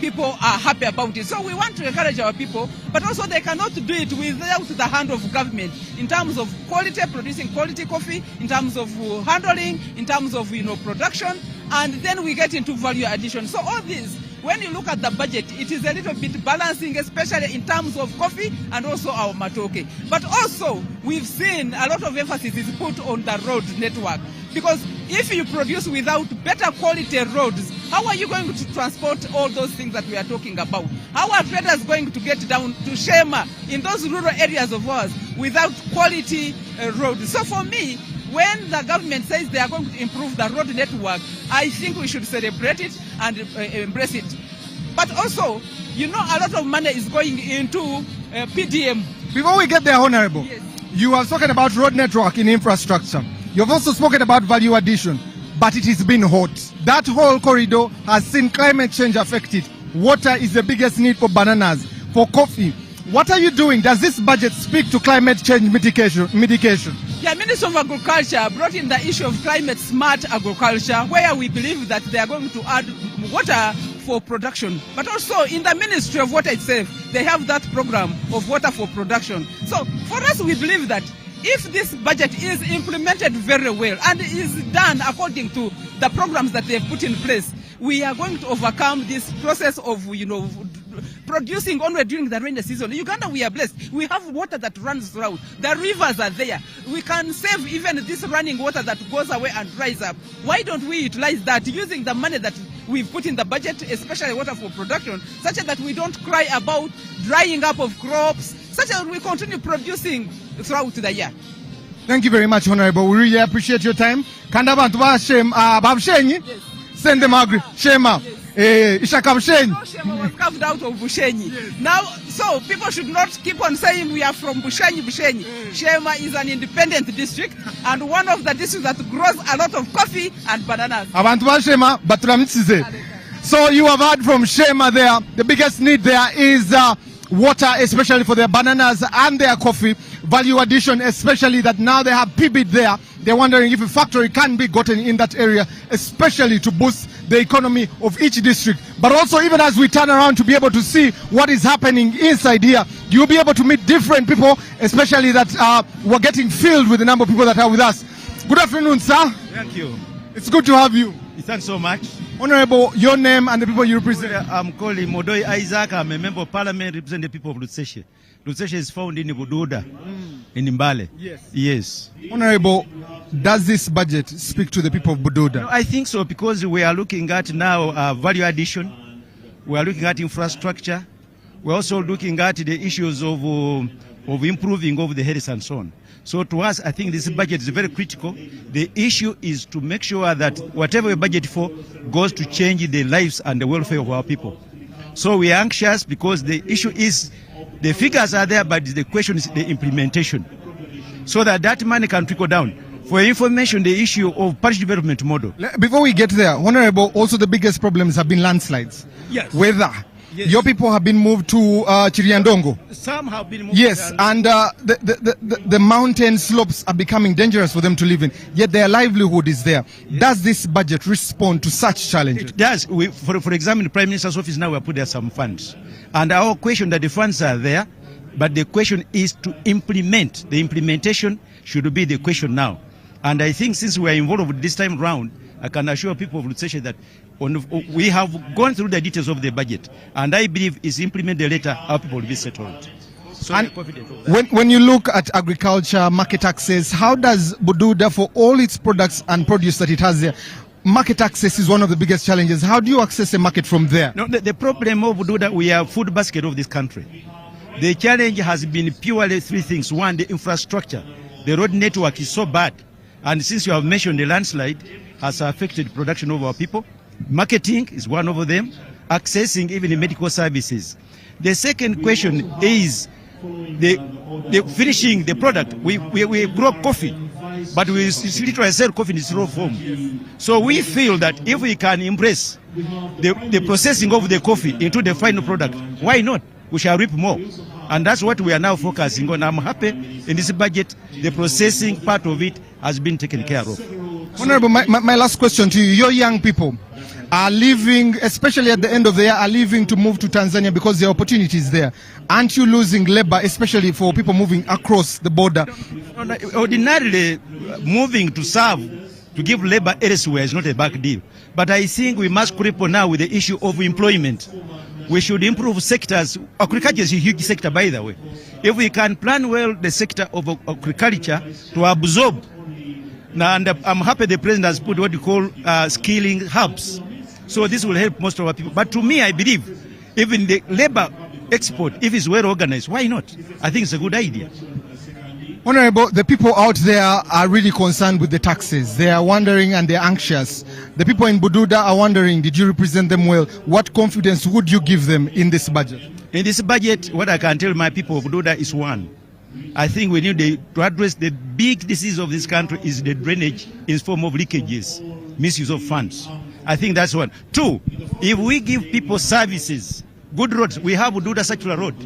people are happy about it. So we want to encourage our people, but also they cannot do it without the hand of government in terms of quality, producing quality coffee, in terms of handling, in terms of, you know, production, and then we get into value addition. So all this, when you look at the budget, it is a little bit balancing, especially in terms of coffee and also our matoke. But also, we've seen a lot of emphasis is put on the road network. Because if you produce without better quality roads, how are you going to transport all those things that we are talking about? How are traders going to get down to Shema in those rural areas of ours without quality roads? So for me, when the government says they are going to improve the road network, I think we should celebrate it and embrace it. But also, you know, a lot of money is going into PDM. Before we get there, Honorable, yes, you have spoken about road network in infrastructure. You've also spoken about value addition, but it has been hot. That whole corridor has seen climate change affected. Water is the biggest need for bananas, for coffee. What are you doing? Does this budget speak to climate change mitigation? Yeah, Minister of Agriculture brought in the issue of climate smart agriculture, where we believe that they are going to add water for production. But also in the Ministry of Water itself, they have that program of water for production. So for us, we believe that if this budget is implemented very well and is done according to the programs that they have put in place, we are going to overcome this process of, you know, producing only during the rainy season. In Uganda, we are blessed. We have water that runs throughout. The rivers are there. We can save even this running water that goes away and dries up. Why don't we utilize that using the money that we've put in the budget, especially water for production, such that we don't cry about drying up of crops, such that we continue producing throughout the year. Thank you very much, Honorable. We really appreciate your time. Kanda bantu babshenyi, send them agri. Shema. Shema was carved out of Bushenyi. Yes. Now, so people should not keep on saying we are from Bushenyi. Shema is an independent district and one of the districts that grows a lot of coffee and bananas. Abantu ba Shema, baturamtsize. So you have heard from Shema there. The biggest need there is water, especially for their bananas and their coffee. Value addition, especially that now they have PBIT there. They're wondering if a factory can be gotten in that area, especially to boost the economy of each district. But also, even as we turn around to be able to see what is happening inside here, you'll be able to meet different people, especially that we're getting filled with the number of people that are with us. Good afternoon, sir. Thank you. It's good to have you. Thanks so much. Honorable, your name and the people you represent. I'm called Modoi Isaac. I'm a member of Parliament representing the people of Lutseshe. Lutseshe is found in Bududa, in Mbale. Yes. Yes. Honorable, does this budget speak to the people of Bududa? No, I think so, because we are looking at now value addition. We are looking at infrastructure. We're also looking at the issues of of improving of the health and so on. So to us, I think this budget is very critical. The issue is to make sure that whatever we budget for goes to change the lives and the welfare of our people. So we are anxious because the issue is the figures are there, but the question is the implementation. So that money can trickle down. For information, the issue of parish development model. Before we get there, Honorable, also the biggest problems have been landslides. Yes. Weather. Yes. Your people have been moved to Chiriandongo. Some have been moved. Yes, and the mountain slopes are becoming dangerous for them to live in, yet their livelihood is there. Yes. Does this budget respond to such challenges? It does. For example, the Prime Minister's office now we have put there some funds. And our question that the funds are there, but the question is to implement. The implementation should be the question now. And I think since we are involved this time round, I can assure people of Lutseshe that we have gone through the details of the budget, and I believe is implemented later, our people will be settled. So and when you look at agriculture, market access, how does Bududa, for all its products and produce that it has there, market access is one of the biggest challenges. How do you access a market from there? No, the problem of Bududa, we are food basket of this country. The challenge has been purely three things. One, the infrastructure. The road network is so bad. And since you have mentioned the landslide has affected production of our people, marketing is one of them, accessing even the medical services. The second question is the finishing the product. We grow coffee, but we literally sell coffee in its raw form. So we feel that if we can embrace the processing of the coffee into the final product, why not? We shall reap more. And that's what we are now focusing on. I'm happy in this budget, the processing part of it has been taken care of. Honorable, my last question to you. Your young people are leaving, especially at the end of the year, are leaving to move to Tanzania because the opportunity is there. Aren't you losing labor, especially for people moving across the border? Ordinarily, moving to serve, to give labor elsewhere is not a bad deal. But I think we must grapple now with the issue of employment. We should improve sectors. Agriculture is a huge sector, by the way. If we can plan well the sector of agriculture to absorb, now, and I'm happy the president has put what you call skilling hubs. So this will help most of our people. But to me, I believe even the labor export, if it's well organized, why not? I think it's a good idea. Honorable, the people out there are really concerned with the taxes. They are wondering and they're anxious. The people in Bududa are wondering, did you represent them well? What confidence would you give them in this budget? In this budget, what I can tell my people of Bududa is one. I think we need to address the big disease of this country is the drainage in form of leakages, misuse of funds. I think that's one. Two, if we give people services, good roads, we have Bududa Circular Road.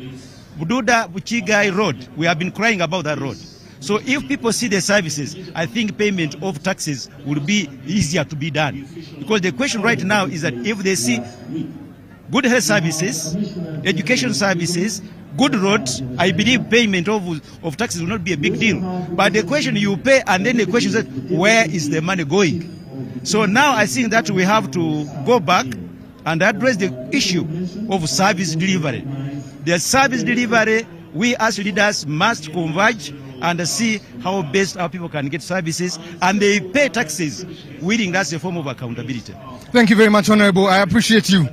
Bududa Buchigai Road, we have been crying about that road. So if people see the services, I think payment of taxes will be easier to be done. Because the question right now is that if they see good health services, education services, good roads, I believe payment of taxes will not be a big deal. But the question you pay, and then the question is where is the money going? So now I think that we have to go back and address the issue of service delivery. The service delivery, we as leaders must converge and see how best our people can get services, and they pay taxes, willing that's a form of accountability. Thank you very much, Honorable. I appreciate you.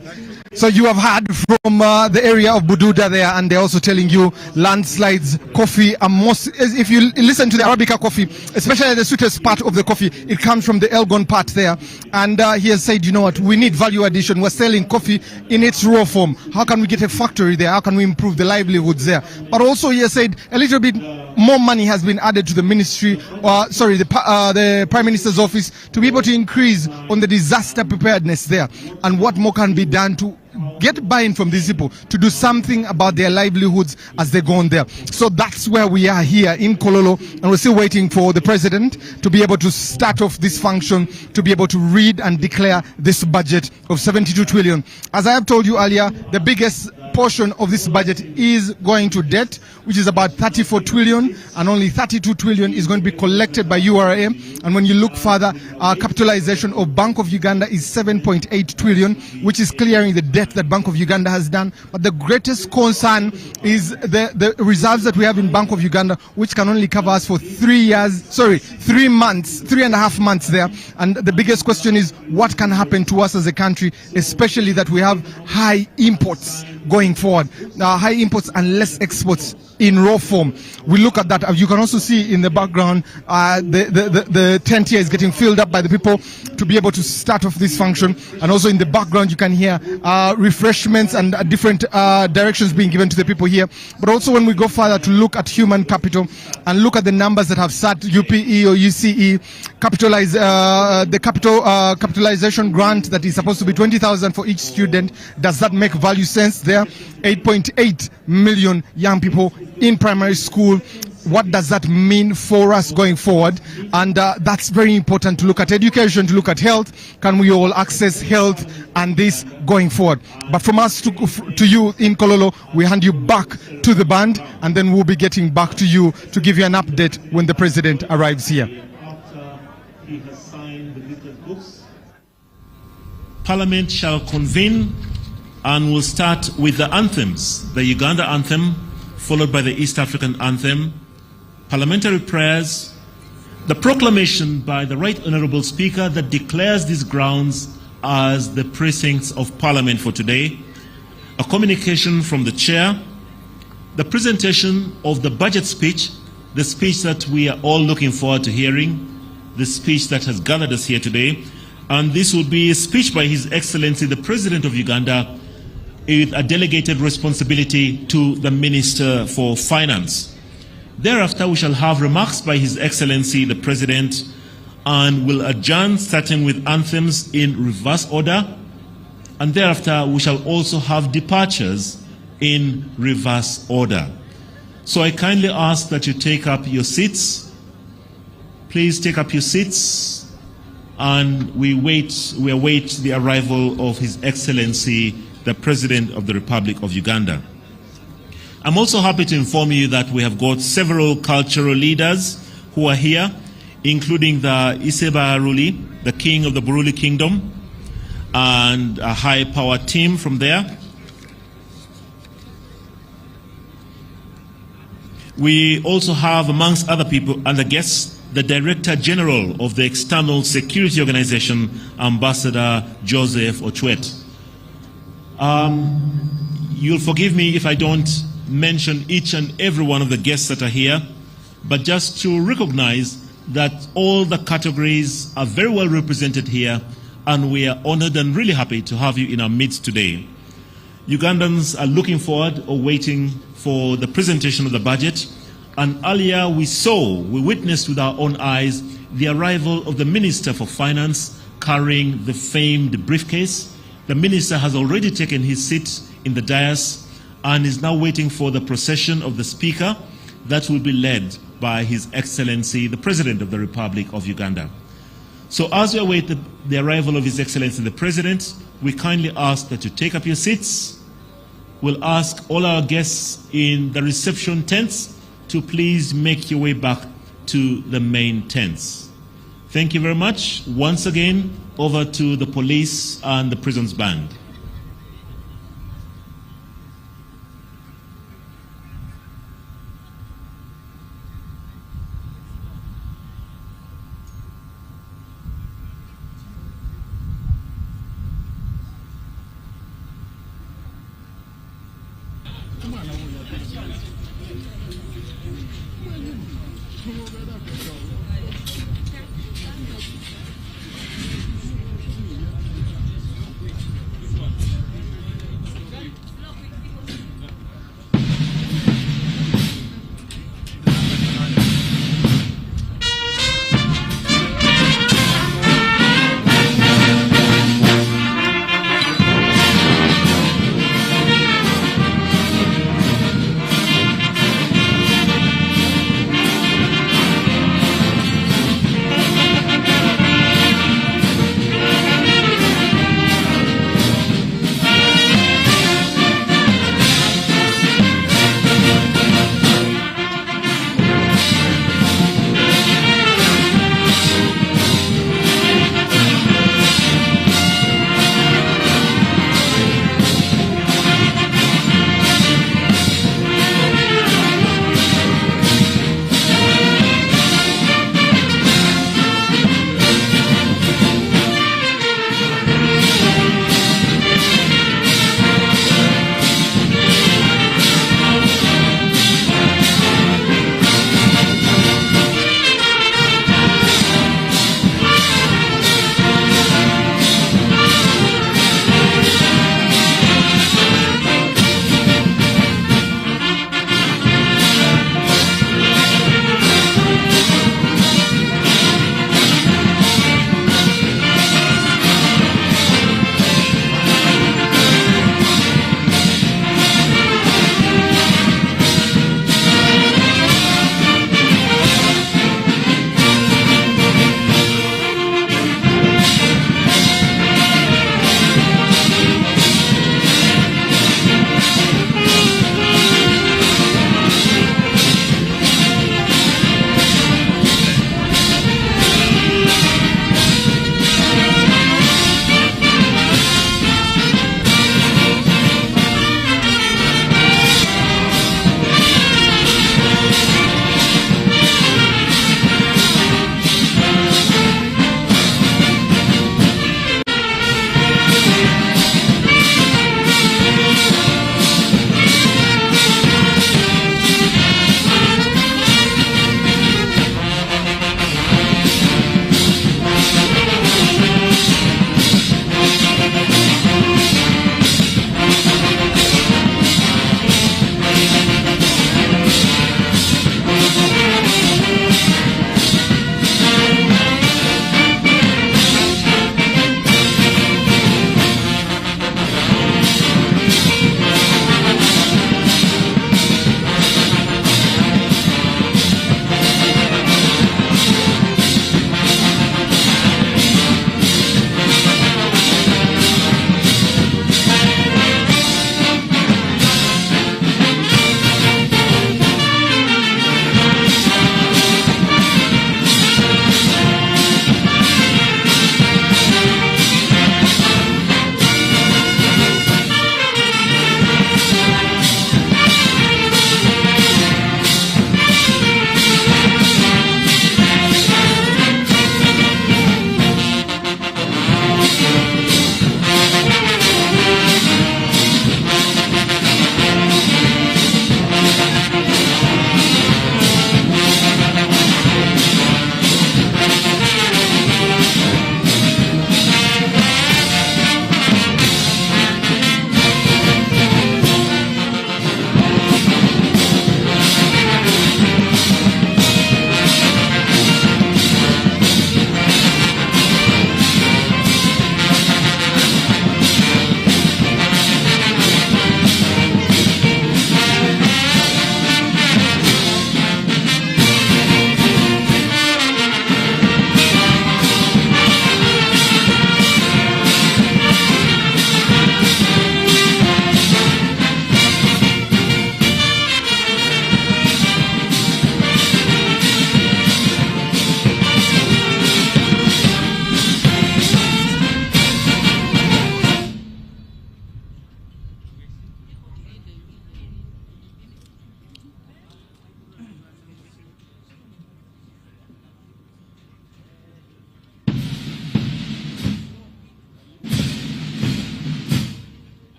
So you have heard from the area of Bududa there, and they're also telling you landslides, coffee, and most, if you listen to the Arabica coffee, especially the sweetest part of the coffee, it comes from the Elgon part there. And he has said, you know what, we need value addition. We're selling coffee in its raw form. How can we get a factory there? How can we improve the livelihoods there? But also he has said a little bit more money has been added to the ministry, the Prime Minister's office, to be able to increase on the disaster preparedness there. And what more can be done to get buy-in from these people to do something about their livelihoods as they go on there. So that's where we are here in Kololo, and we're still waiting for the president to be able to start off this function, to be able to read and declare this budget of 72 trillion. As I have told you earlier, the biggest portion of this budget is going to debt, which is about 34 trillion, and only 32 trillion is going to be collected by URA. And when you look further, our capitalization of Bank of Uganda is 7.8 trillion, which is clearing the debt that Bank of Uganda has done. But the greatest concern is the reserves that we have in Bank of Uganda, which can only cover us for 3 months, 3.5 months there. And the biggest question is what can happen to us as a country, especially that we have high imports going forward. High imports and less exports in raw form. We look at that. You can also see in the background the tent here is getting filled up by the people to be able to start off this function. And also in the background you can hear refreshments and different directions being given to the people here. But also when we go further to look at human capital and look at the numbers that have sat UPE or UCE, the capitalization grant that is supposed to be 20,000 for each student, does that make value sense there? 8.8 million young people in primary school. What does that mean for us going forward? And that's very important to look at education, to look at health. Can we all access health and this going forward? But from us to you in Kololo, we hand you back to the band, and then we'll be getting back to you to give you an update when the president arrives here. He has signed the listed books. Parliament shall convene and will start with the anthems, the Uganda anthem, followed by the East African anthem, parliamentary prayers, the proclamation by the Right Honourable Speaker that declares these grounds as the precincts of Parliament for today, a communication from the Chair, the presentation of the budget speech, the speech that we are all looking forward to hearing, the speech that has gathered us here today, and this will be a speech by His Excellency the President of Uganda with a delegated responsibility to the Minister for Finance. Thereafter, we shall have remarks by His Excellency the President, and will adjourn starting with anthems in reverse order, and thereafter we shall also have departures in reverse order. So I kindly ask that you take up your seats. Please take up your seats, and we await the arrival of His Excellency the President of the Republic of Uganda. I'm also happy to inform you that we have got several cultural leaders who are here, including the Iseba Aruli, the King of the Buruli Kingdom, and a high power team from there. We also have, amongst other people and the guests, the Director General of the External Security Organization, Ambassador Joseph Ochwet. You'll forgive me if I don't mention each and every one of the guests that are here, but just to recognize that all the categories are very well represented here, and we are honored and really happy to have you in our midst today. Ugandans are looking forward or waiting for the presentation of the budget, and earlier we witnessed with our own eyes the arrival of the Minister for Finance carrying the famed briefcase. The Minister has already taken his seat in the dais and is now waiting for the procession of the Speaker that will be led by His Excellency, the President of the Republic of Uganda. So as we await the arrival of His Excellency, the President, we kindly ask that you take up your seats. We'll ask all our guests in the reception tents to please make your way back to the main tents. Thank you very much. Once again, over to the police and the prisons band.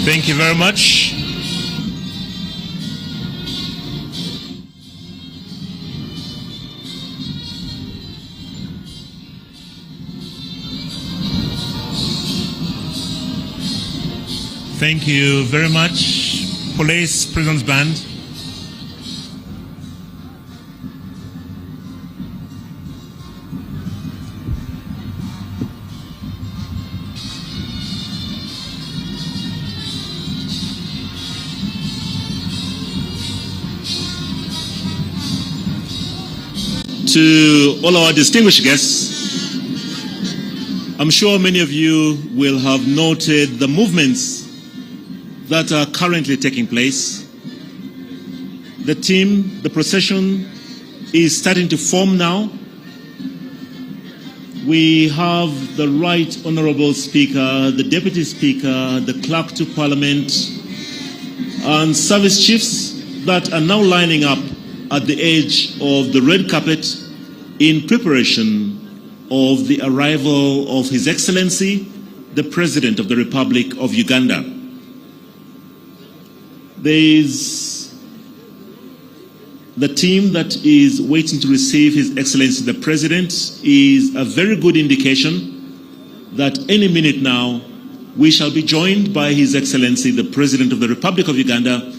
Thank you very much. Thank you very much, Police Prisons Band. To all our distinguished guests, I'm sure many of you will have noted the movements that are currently taking place. The team, the procession is starting to form now. We have the Right Honorable Speaker, the Deputy Speaker, the Clerk to Parliament, and service chiefs that are now lining up at the edge of the red carpet in preparation of the arrival of His Excellency, the President of the Republic of Uganda. There is the team that is waiting to receive His Excellency, the President, is a very good indication that any minute now we shall be joined by His Excellency, the President of the Republic of Uganda,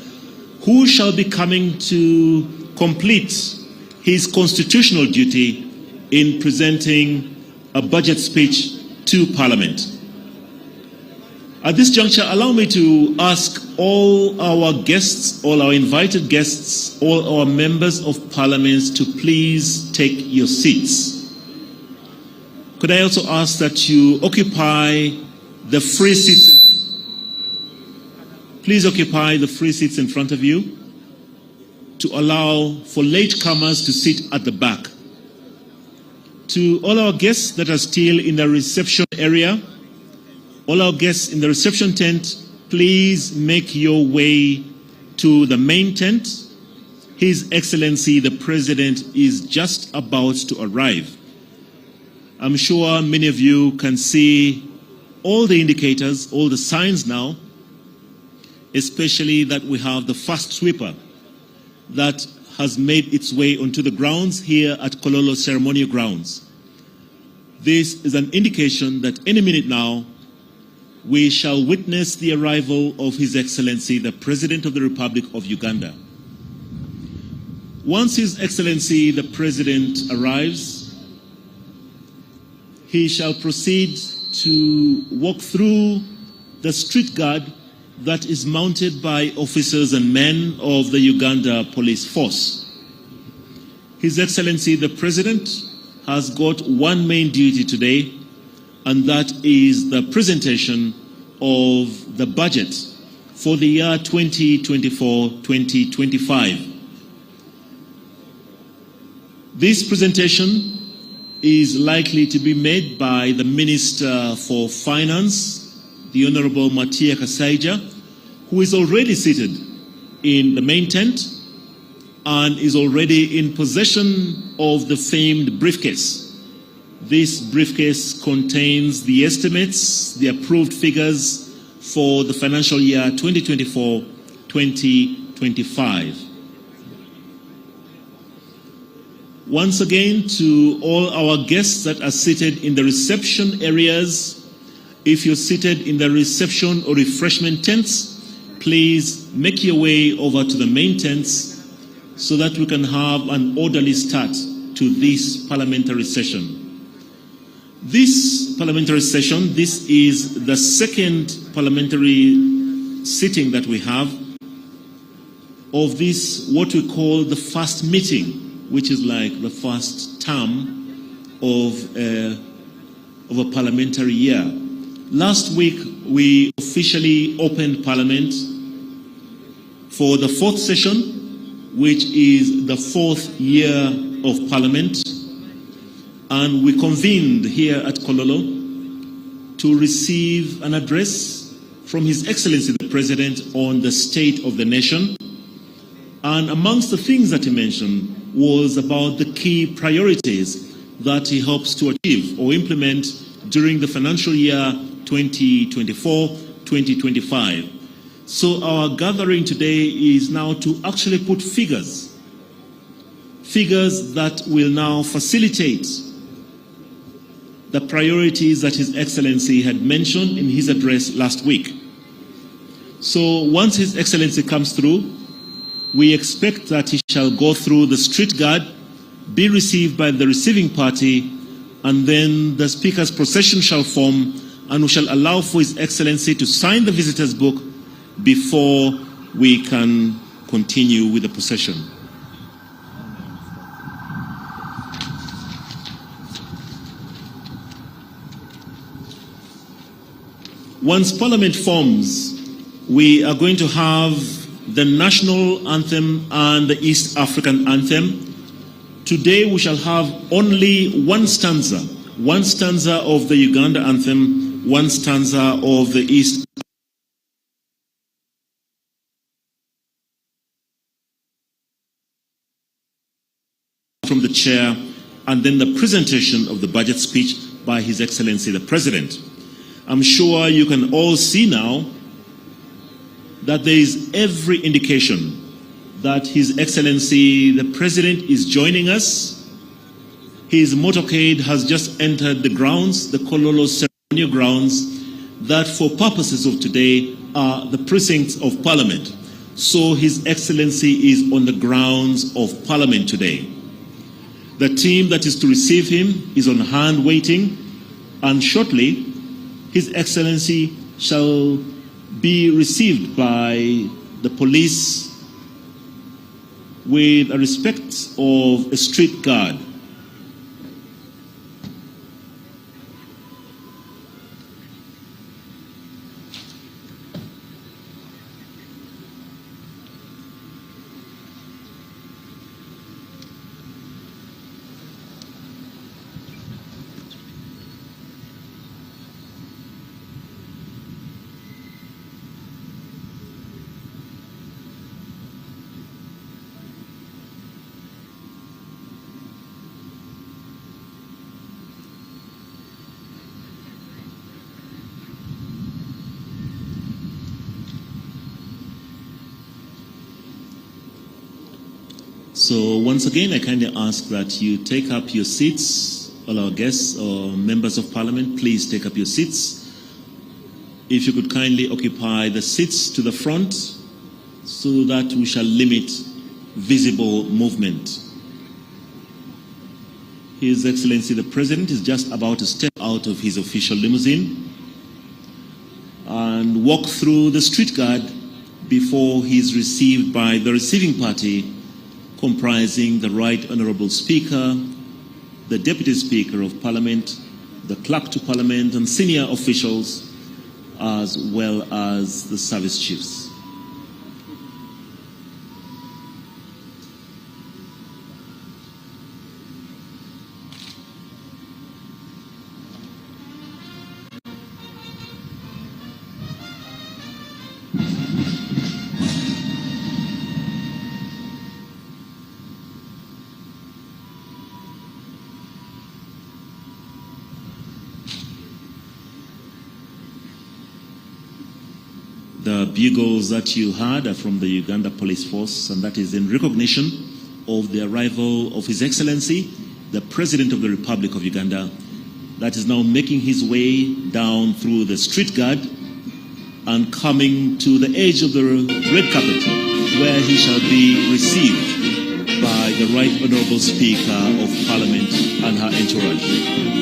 who shall be coming to complete his constitutional duty in presenting a budget speech to Parliament. At this juncture, allow me to ask all our guests, all our invited guests, all our members of Parliament to please take your seats. Could I also ask that you occupy the free seats? Please occupy the free seats in front of you to allow for latecomers to sit at the back. To all our guests that are still in the reception area, all our guests in the reception tent, please make your way to the main tent. His Excellency, the President, is just about to arrive. I'm sure many of you can see all the indicators, all the signs now, especially that we have the first sweeper that has made its way onto the grounds here at Kololo Ceremonial Grounds. This is an indication that any minute now we shall witness the arrival of His Excellency, the President of the Republic of Uganda. Once His Excellency, the President, arrives, he shall proceed to walk through the street guard that is mounted by officers and men of the Uganda Police Force. His Excellency, the President, has got one main duty today, and that is the presentation of the budget for the year 2024-2025. This presentation is likely to be made by the Minister for Finance, the Honorable Matia Kasaija, who is already seated in the main tent and is already in possession of the famed briefcase. This briefcase contains the estimates, the approved figures for the financial year 2024-2025. Once again, to all our guests that are seated in the reception areas, if you're seated in the reception or refreshment tents, please make your way over to the main tents so that we can have an orderly start to this parliamentary session. This parliamentary session, this is the second parliamentary sitting that we have of this, what we call the first meeting, which is like the first term of a parliamentary year. Last week, we officially opened Parliament for the fourth session, which is the fourth year of Parliament. And we convened here at Kololo to receive an address from His Excellency the President on the state of the nation. And amongst the things that he mentioned was about the key priorities that he hopes to achieve or implement during the financial year 2024-2025. So our gathering today is now to actually put figures that will now facilitate the priorities that His Excellency had mentioned in his address last week. So once His Excellency comes through, we expect that he shall go through the street guard, be received by the receiving party, and then the Speaker's procession shall form, and we shall allow for His Excellency to sign the visitor's book before we can continue with the procession. Once Parliament forms, we are going to have the national anthem and the East African anthem. Today we shall have only one stanza of the Uganda anthem, one stanza of the East from the chair, and then the presentation of the budget speech by His Excellency the President. I'm sure you can all see now that there is every indication that His Excellency the President is joining us. His motorcade has just entered the grounds, the Kololo Ceremonial grounds, that for purposes of today are the precincts of Parliament. So His Excellency is on the grounds of Parliament today. The team that is to receive him is on hand waiting, and shortly His Excellency shall be received by the police with a respect of a street guard. So once again, I kindly ask that you take up your seats. All our guests or members of Parliament, please take up your seats. If you could kindly occupy the seats to the front so that we shall limit visible movement. His Excellency the President is just about to step out of his official limousine and walk through the street guard before he is received by the receiving party, comprising the Right Honourable Speaker, the Deputy Speaker of Parliament, the Clerk to Parliament, and senior officials, as well as the service chiefs. The bugles that you heard are from the Uganda Police Force, and that is in recognition of the arrival of His Excellency, the President of the Republic of Uganda, that is now making his way down through the street guard and coming to the edge of the red carpet, where he shall be received by the Right Honourable Speaker of Parliament and her entourage.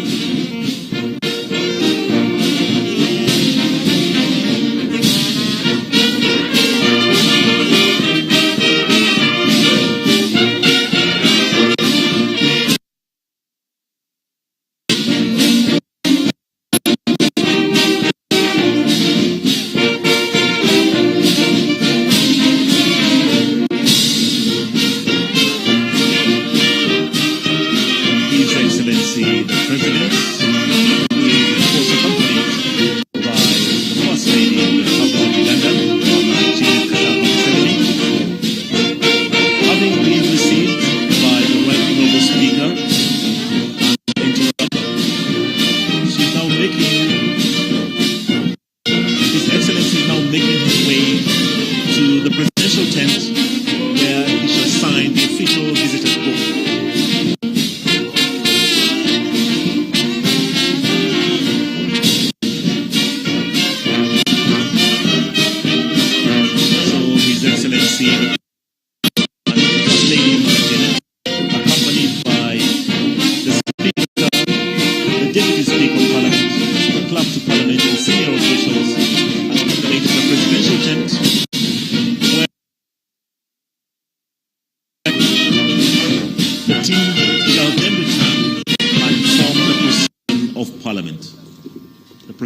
The President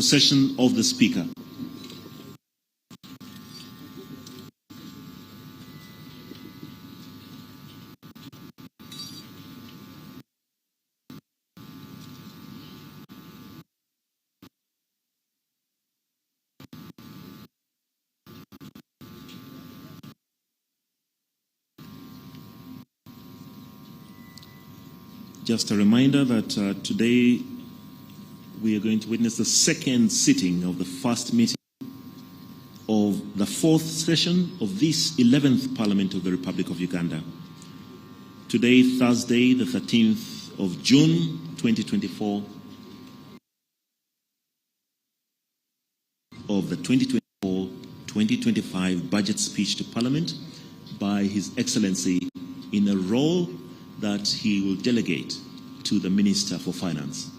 procession of the Speaker. Just a reminder that today we are going to witness the second sitting of the first meeting of the fourth session of this 11th Parliament of the Republic of Uganda. Today, Thursday, the 13th of June, 2024, of the 2024-2025 budget speech to Parliament by His Excellency in a role that he will delegate to the Minister for Finance.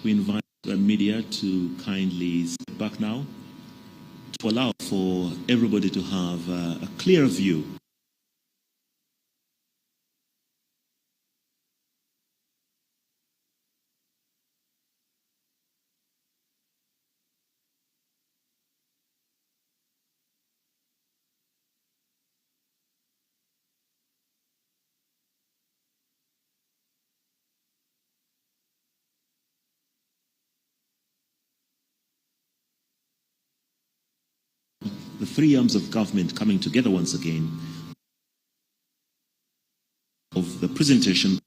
We invite the media to kindly step back now to allow for everybody to have a clear view . The three arms of government coming together once again of the presentation .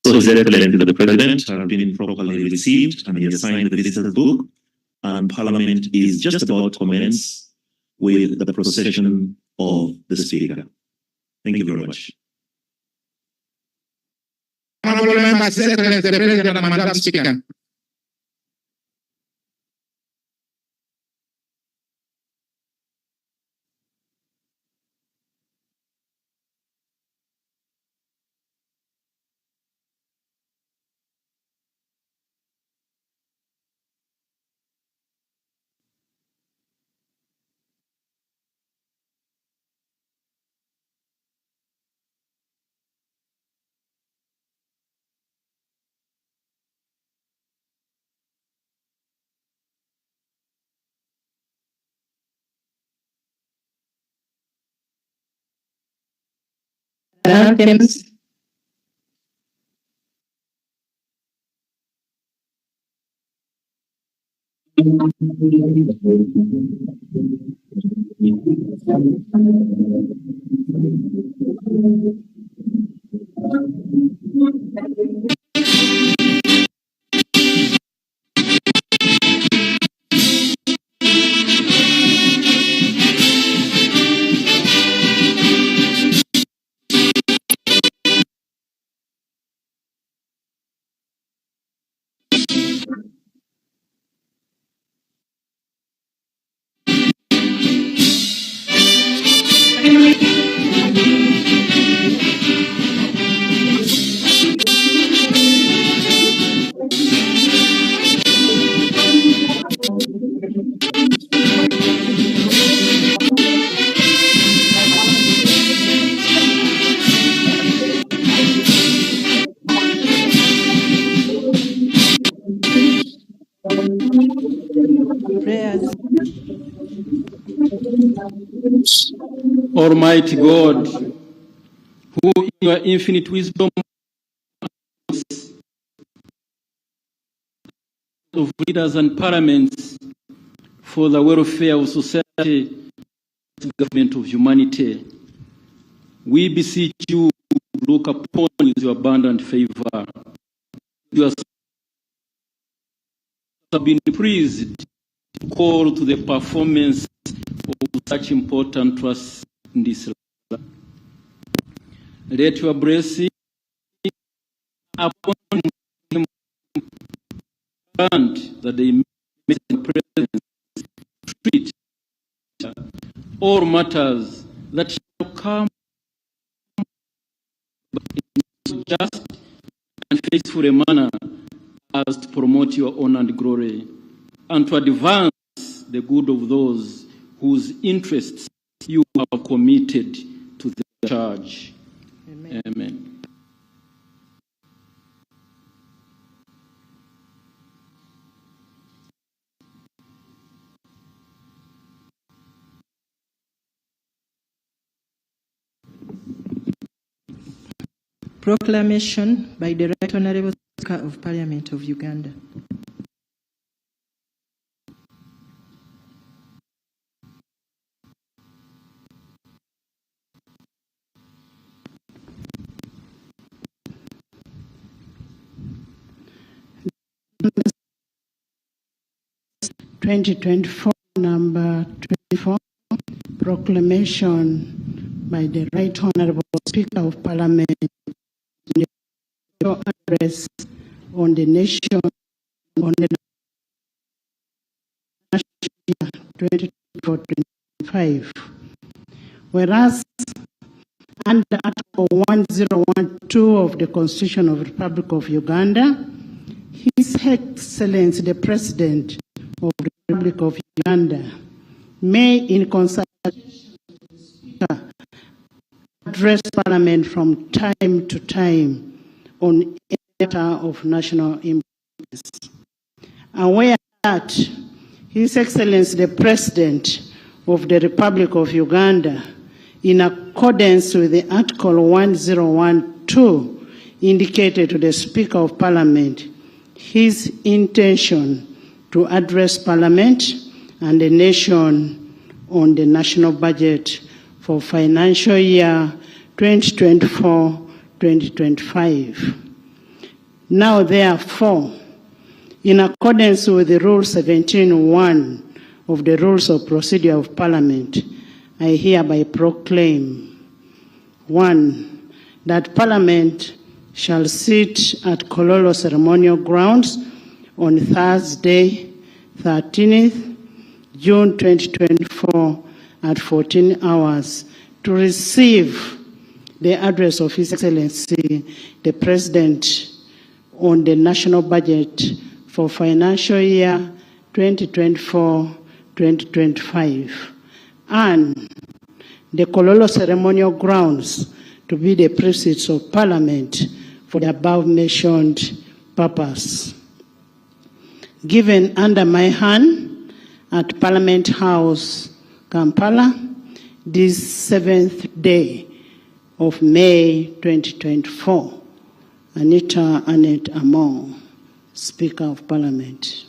So His Excellency the President have been properly received and he has signed the visitor's book, and Parliament is just about to commence with the procession of the Speaker. Thank you very much. Honorable members, His Excellency the President and Madam Speaker. Anthems. Prayers. Almighty God, who in your infinite wisdom of leaders and parliaments for the welfare of society, government of humanity, we beseech you to look upon with your abundant favor. You have been pleased to call to the performance of such important trusts in this life. Let your blessing upon him grant that they may in presence treat all matters that shall come in just and faithful a manner as to promote your honor and glory, and to advance the good of those whose interests you have committed to the charge. Amen. Amen. Proclamation by the Right Honourable Speaker of Parliament of Uganda. (2024) number 24, proclamation by the Right Honourable Speaker of Parliament, your address on the nation on the 2024-25. Whereas under Article 1012 of the Constitution of the Republic of Uganda, His Excellency the President of the Republic of Uganda may, in consultation with the Speaker, address Parliament from time to time on a matter of national importance. Aware that His Excellency the President of the Republic of Uganda, in accordance with the Article 1012, indicated to the Speaker of Parliament his intention to address Parliament and the nation on the national budget for financial year 2024-2025. Now, therefore, in accordance with the Rule 17.1 of the Rules of Procedure of Parliament, I hereby proclaim: 1. That Parliament shall sit at Kololo Ceremonial Grounds on Thursday, 13th June 2024 at 14 hours to receive the address of His Excellency the President on the national budget for financial year 2024-2025, and the Kololo Ceremonial Grounds to be the precincts of Parliament for the above-mentioned purpose. Given under my hand at Parliament House, Kampala, this 7th day of May 2024. Anita Annette Amon, Speaker of Parliament.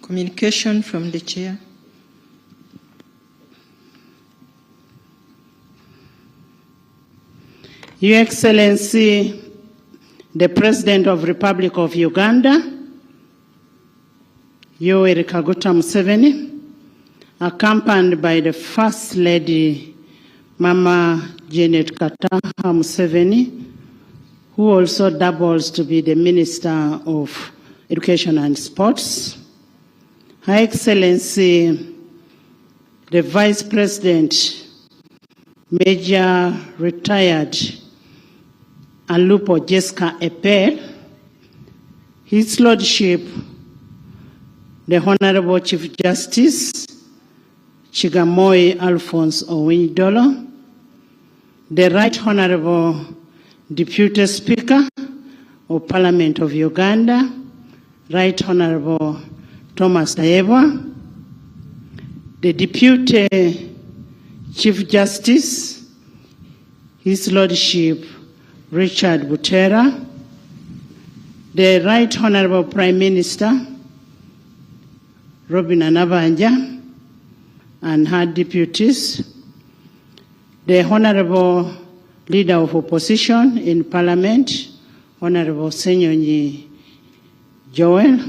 Communication from the Chair. Your Excellency, the President of the Republic of Uganda, Yoweri Kaguta Museveni, accompanied by the First Lady, Mama Janet Kataha Museveni, who also doubles to be the Minister of Education and Sports, Her Excellency, the Vice President, Major Retired Alupo Jessica Epe, His Lordship, the Honorable Chief Justice, Chigamoy Alphonse Owindolo, the Right Honorable Deputy Speaker of Parliament of Uganda, Right Honorable Thomas Daebwa, the Deputy Chief Justice, His Lordship Richard Butera, the Right Honorable Prime Minister Robin Anabanja and her deputies, the Honorable Leader of Opposition in Parliament, Honorable Senyonyi Joel,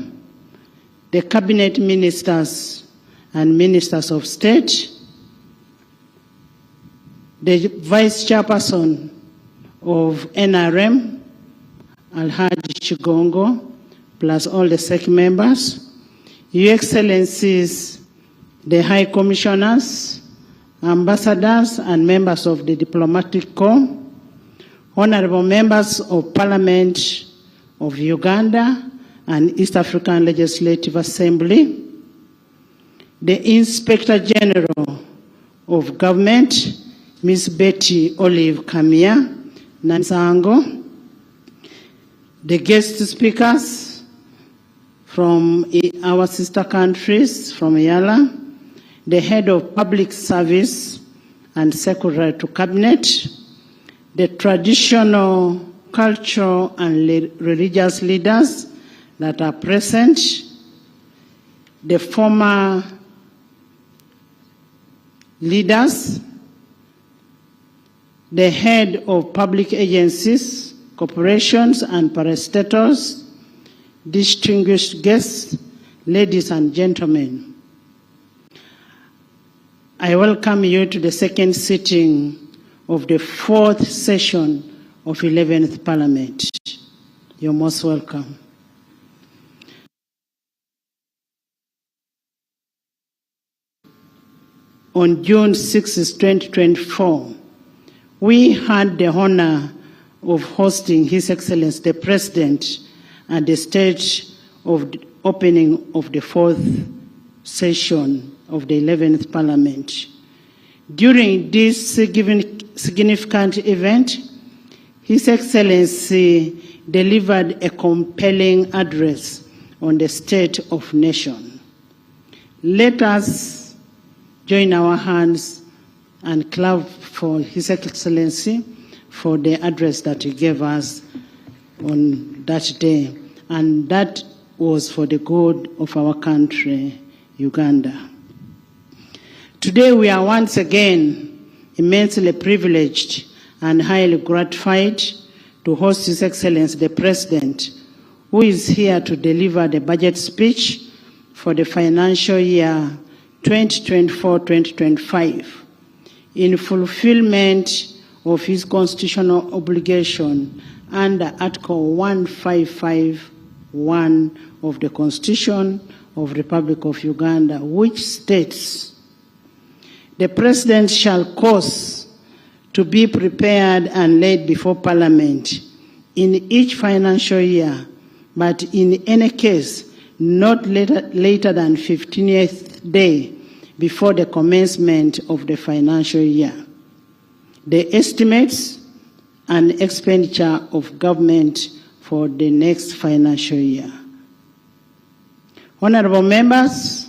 the Cabinet Ministers and Ministers of State, the Vice Chairperson of NRM, Alhaji Chigongo, plus all the SEC members, Your Excellencies, the High Commissioners, Ambassadors and members of the Diplomatic Corps, Honorable Members of Parliament of Uganda and East African Legislative Assembly, the Inspector General of Government, Ms. Betty Olive Kamia Nansango, the guest speakers from our sister countries from Yala, the Head of Public Service and Secretary to Cabinet, the traditional, cultural and religious leaders that are present, the former leaders, the head of public agencies, corporations and parastatals, distinguished guests, ladies and gentlemen. I welcome you to the second sitting of the fourth session of 11th Parliament. You're most welcome. On June 6, 2024, we had the honor of hosting His Excellency the President at the stage of the opening of the fourth session of the 11th Parliament. During this significant event, His Excellency delivered a compelling address on the state of nation. Let us join our hands and clap for His Excellency for the address that he gave us on that day. And that was for the good of our country, Uganda. Today we are once again immensely privileged and highly gratified to host His Excellency the President, who is here to deliver the budget speech for the financial year 2024-2025 in fulfillment of his constitutional obligation under Article 155(1) of the Constitution of the Republic of Uganda, which states, "The President shall cause to be prepared and laid before Parliament in each financial year, but in any case not later than 15th day before the commencement of the financial year, the estimates and expenditure of government for the next financial year." Honorable members,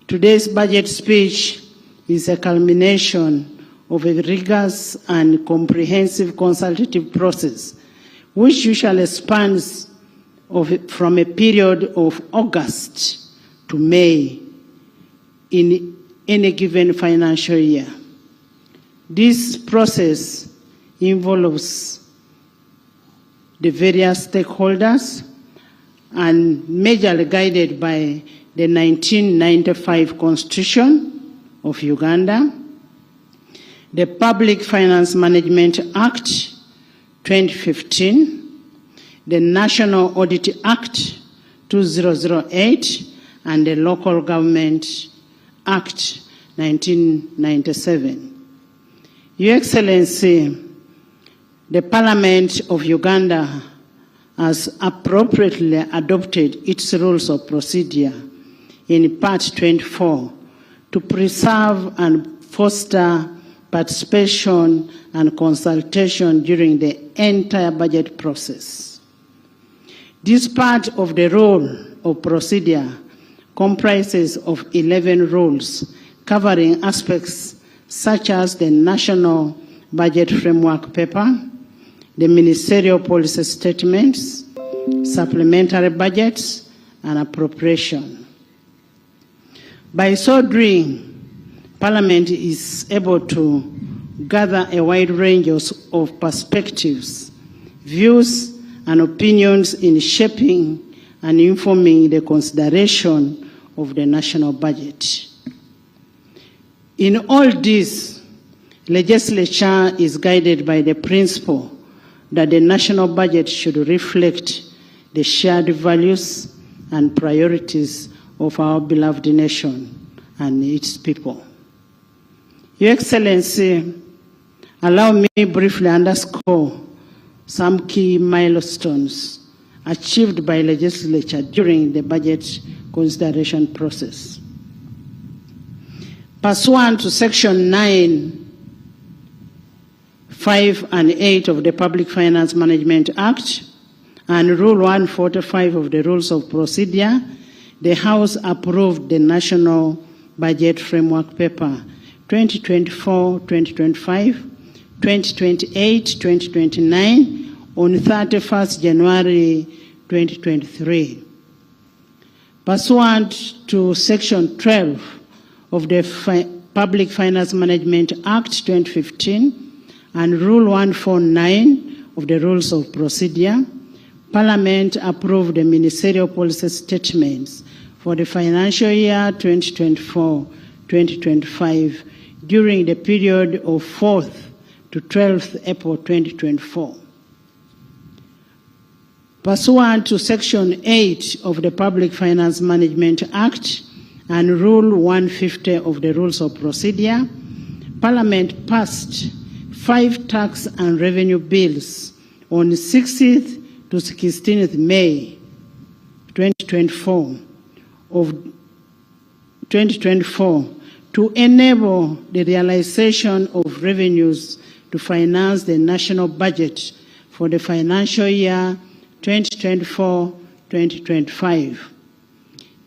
today's budget speech is a culmination of a rigorous and comprehensive consultative process, which usually spans from a period of August to May in any given financial year. This process involves the various stakeholders and majorly guided by the 1995 Constitution of Uganda, the Public Finance Management Act 2015, the National Audit Act 2008, and the Local Government Act 1997. Your Excellency, the Parliament of Uganda has appropriately adopted its rules of procedure in Part 24 to preserve and foster participation and consultation during the entire budget process. This part of the rule of procedure comprises of 11 rules covering aspects such as the National Budget Framework Paper, the Ministerial Policy Statements, supplementary budgets, and appropriation. By so doing, Parliament is able to gather a wide range of perspectives, views, and opinions in shaping and informing the consideration of the national budget. In all this, legislature is guided by the principle that the national budget should reflect the shared values and priorities of our beloved nation and its people. Your Excellency, allow me briefly underscore some key milestones achieved by legislature during the budget consideration process. Pursuant to Section 9, 5 and 8 of the Public Finance Management Act and Rule 145 of the Rules of Procedure, the House approved the National Budget Framework Paper 2024-2025, 2028-2029 on 31st January 2023. Pursuant to Section 12 of the Public Finance Management Act 2015 and Rule 149 of the Rules of Procedure, Parliament approved the Ministerial Policy Statements for the financial year 2024-2025 during the period of 4th to 12th April 2024. Pursuant to Section 8 of the Public Finance Management Act and Rule 150 of the Rules of Procedure, Parliament passed 5 tax and revenue bills on 16th to 16th May 2024 to enable the realization of revenues to finance the national budget for the financial year 2024-2025.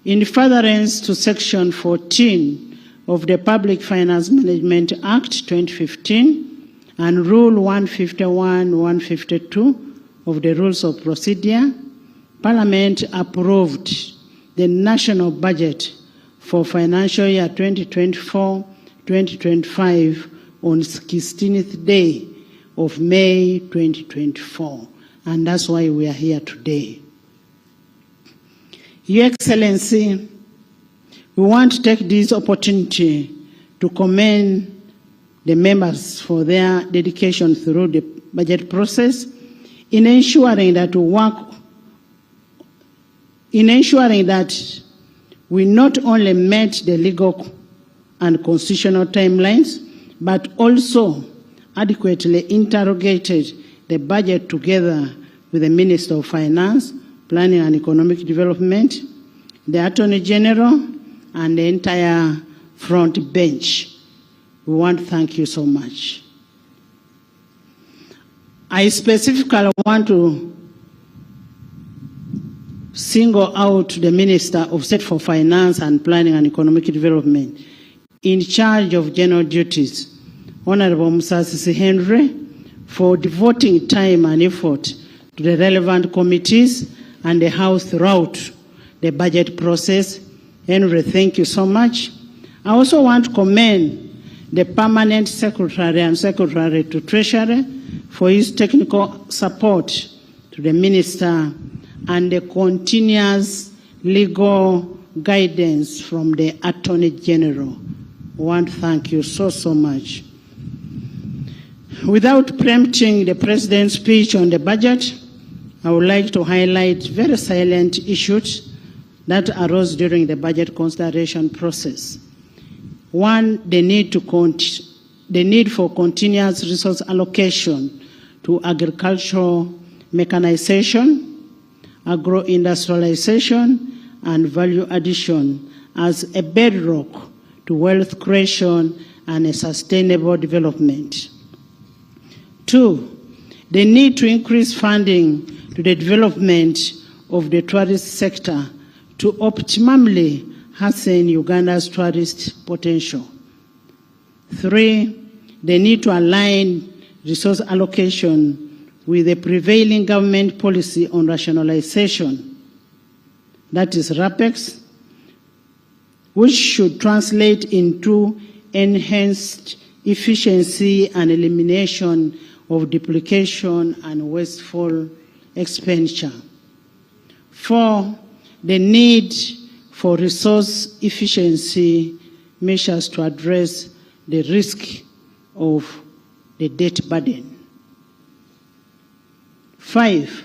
In furtherance to Section 14 of the Public Finance Management Act 2015 and Rule 151-152 of the Rules of Procedure, Parliament approved the national budget for financial year 2024-2025 on 16th day of May 2024. And that's why we are here today. Your Excellency, we want to take this opportunity to commend the members for their dedication through the budget process in ensuring that we not only met the legal and constitutional timelines, but also adequately interrogated the budget together with the Minister of Finance, Planning and Economic Development, the Attorney General, and the entire front bench. We want to thank you so much. I specifically want to single out the Minister of State for Finance and Planning and Economic Development in charge of general duties, Honorable Musasisi Henry, for devoting time and effort to the relevant committees and the House throughout the budget process. Henry, thank you so much. I also want to commend the Permanent Secretary and Secretary to Treasury for his technical support to the Minister and the continuous legal guidance from the Attorney General. I want to thank you so much. Without preempting the President's speech on the budget, I would like to highlight very salient issues that arose during the budget consideration process. One, the need for continuous resource allocation to agricultural mechanization, agro-industrialization, and value addition as a bedrock to wealth creation and a sustainable development. Two, the need to increase funding to the development of the tourist sector to optimally hasten Uganda's tourist potential. Three, the need to align resource allocation with the prevailing government policy on rationalization, that is RAPEX, which should translate into enhanced efficiency and elimination of duplication and wasteful expenditure. Four, the need for resource efficiency measures to address the risk of the debt burden. Five,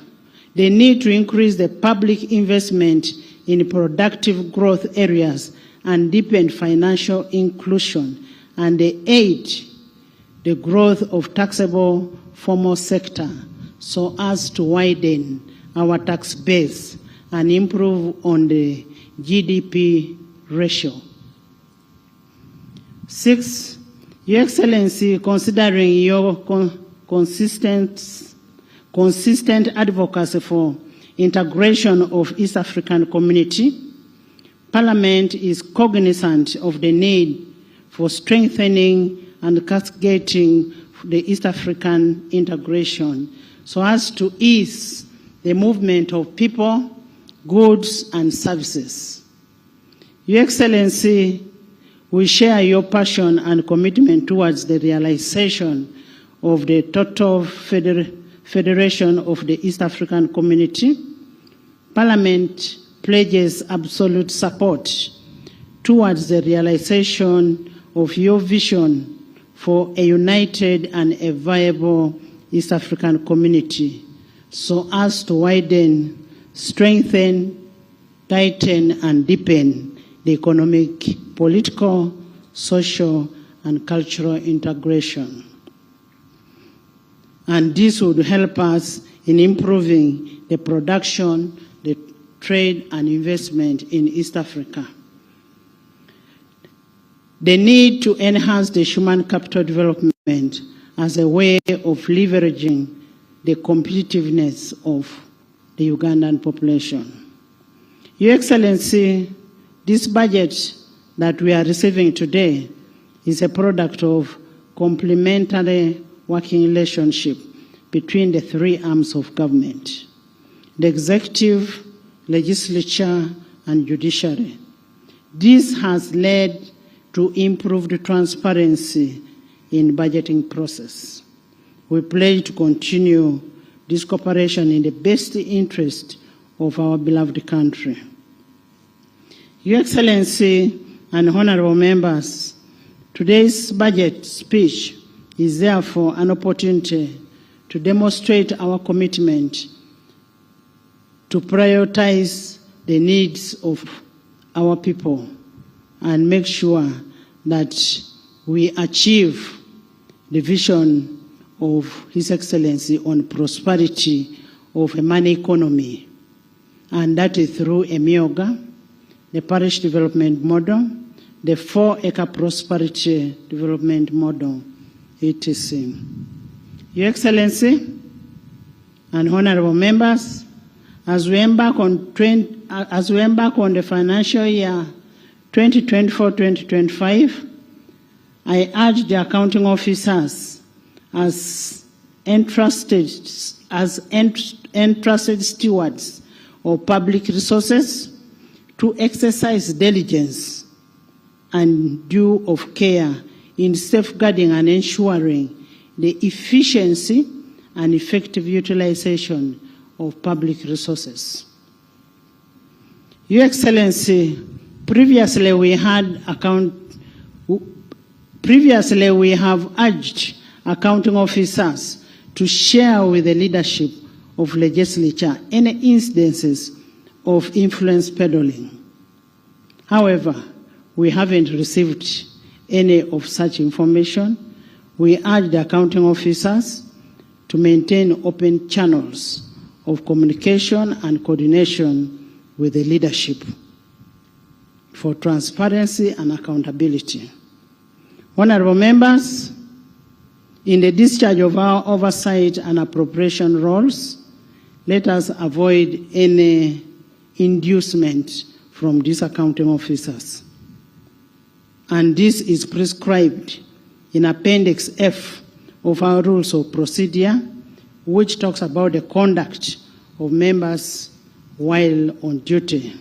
the need to increase the public investment in productive growth areas and deepen financial inclusion. And the eight, the growth of taxable formal sector so as to widen our tax base and improve on the GDP ratio. Six, Your Excellency, considering your consistent advocacy for integration of East African community, Parliament is cognizant of the need for strengthening and cascading the East African integration so as to ease the movement of people, goods, and services. Your Excellency, we share your passion and commitment towards the realization of the total federation of the East African community. Parliament pledges absolute support towards the realization of your vision for a united and a viable East African community so as to widen, strengthen, tighten, and deepen the economic, political, social, and cultural integration. And this would help us in improving the production, the trade, and investment in East Africa. The need to enhance the human capital development as a way of leveraging the competitiveness of the Ugandan population. Your Excellency, this budget that we are receiving today is a product of complementary working relationship between the three arms of government, the executive, legislature, and judiciary. This has led to improved transparency in budgeting process. We pledge to continue this cooperation in the best interest of our beloved country. Your Excellency and honorable members, today's budget speech is therefore an opportunity to demonstrate our commitment to prioritize the needs of our people and make sure that we achieve the vision of His Excellency on prosperity of a money economy, and that is through EMIOGA, the parish development model, the 4-acre prosperity development model, etc. Your Excellency and honorable members, as we embark on the financial year 2024-2025, I urge the accounting officers as entrusted stewards of public resources to exercise diligence and due of care in safeguarding and ensuring the efficiency and effective utilization of public resources. Your Excellency, previously we have urged accounting officers to share with the leadership of legislature any instances of influence peddling. However, we haven't received any of such information. We urge the accounting officers to maintain open channels of communication and coordination with the leadership for transparency and accountability. Honorable members, in the discharge of our oversight and appropriation roles, let us avoid any inducement from these accounting officers. And this is prescribed in Appendix F of our Rules of Procedure, which talks about the conduct of members while on duty.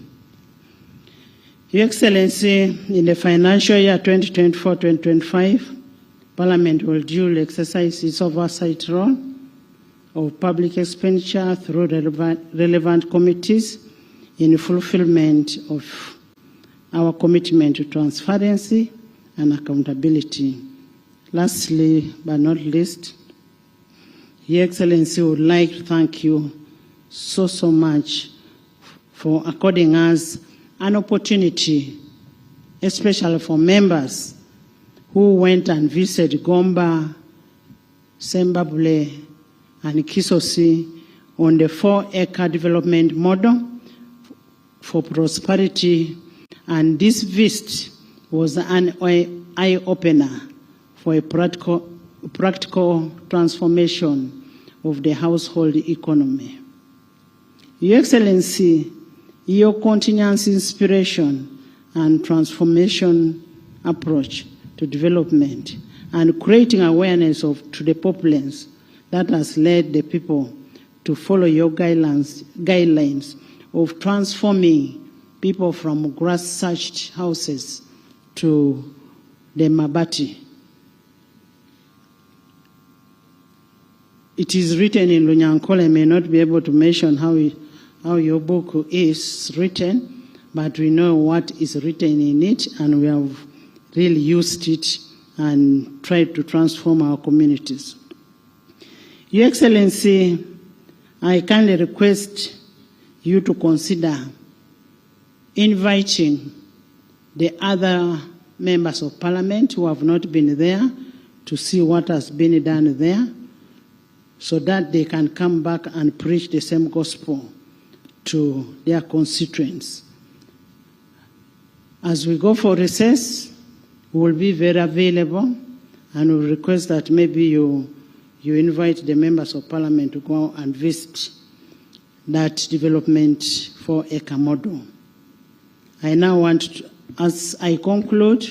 Your Excellency, in the financial year 2024-2025, Parliament will duly exercise its oversight role of public expenditure through relevant committees in fulfillment of our commitment to transparency and accountability. Lastly, but not least, Your Excellency would like to thank you so much for according us an opportunity, especially for members who went and visited Gomba, Sembabule, and Kisosi on the 4-acre development model for prosperity. And this visit was an eye-opener for a practical transformation of the household economy. Your Excellency, your continuous inspiration and transformation approach to development and creating awareness to the populace that has led the people to follow your guidelines of transforming people from grass-thatched houses to the mabati. It is written in Lunyankole. I may not be able to mention how your book is written, but we know what is written in it, and we have really used it and tried to transform our communities. Your Excellency, I kindly request you to consider inviting the other members of Parliament who have not been there to see what has been done there, so that they can come back and preach the same gospel to their constituents. As we go for recess, we will be very available, and we request that maybe you invite the members of Parliament to go and visit that development 4-acre model. I now want to, as I conclude,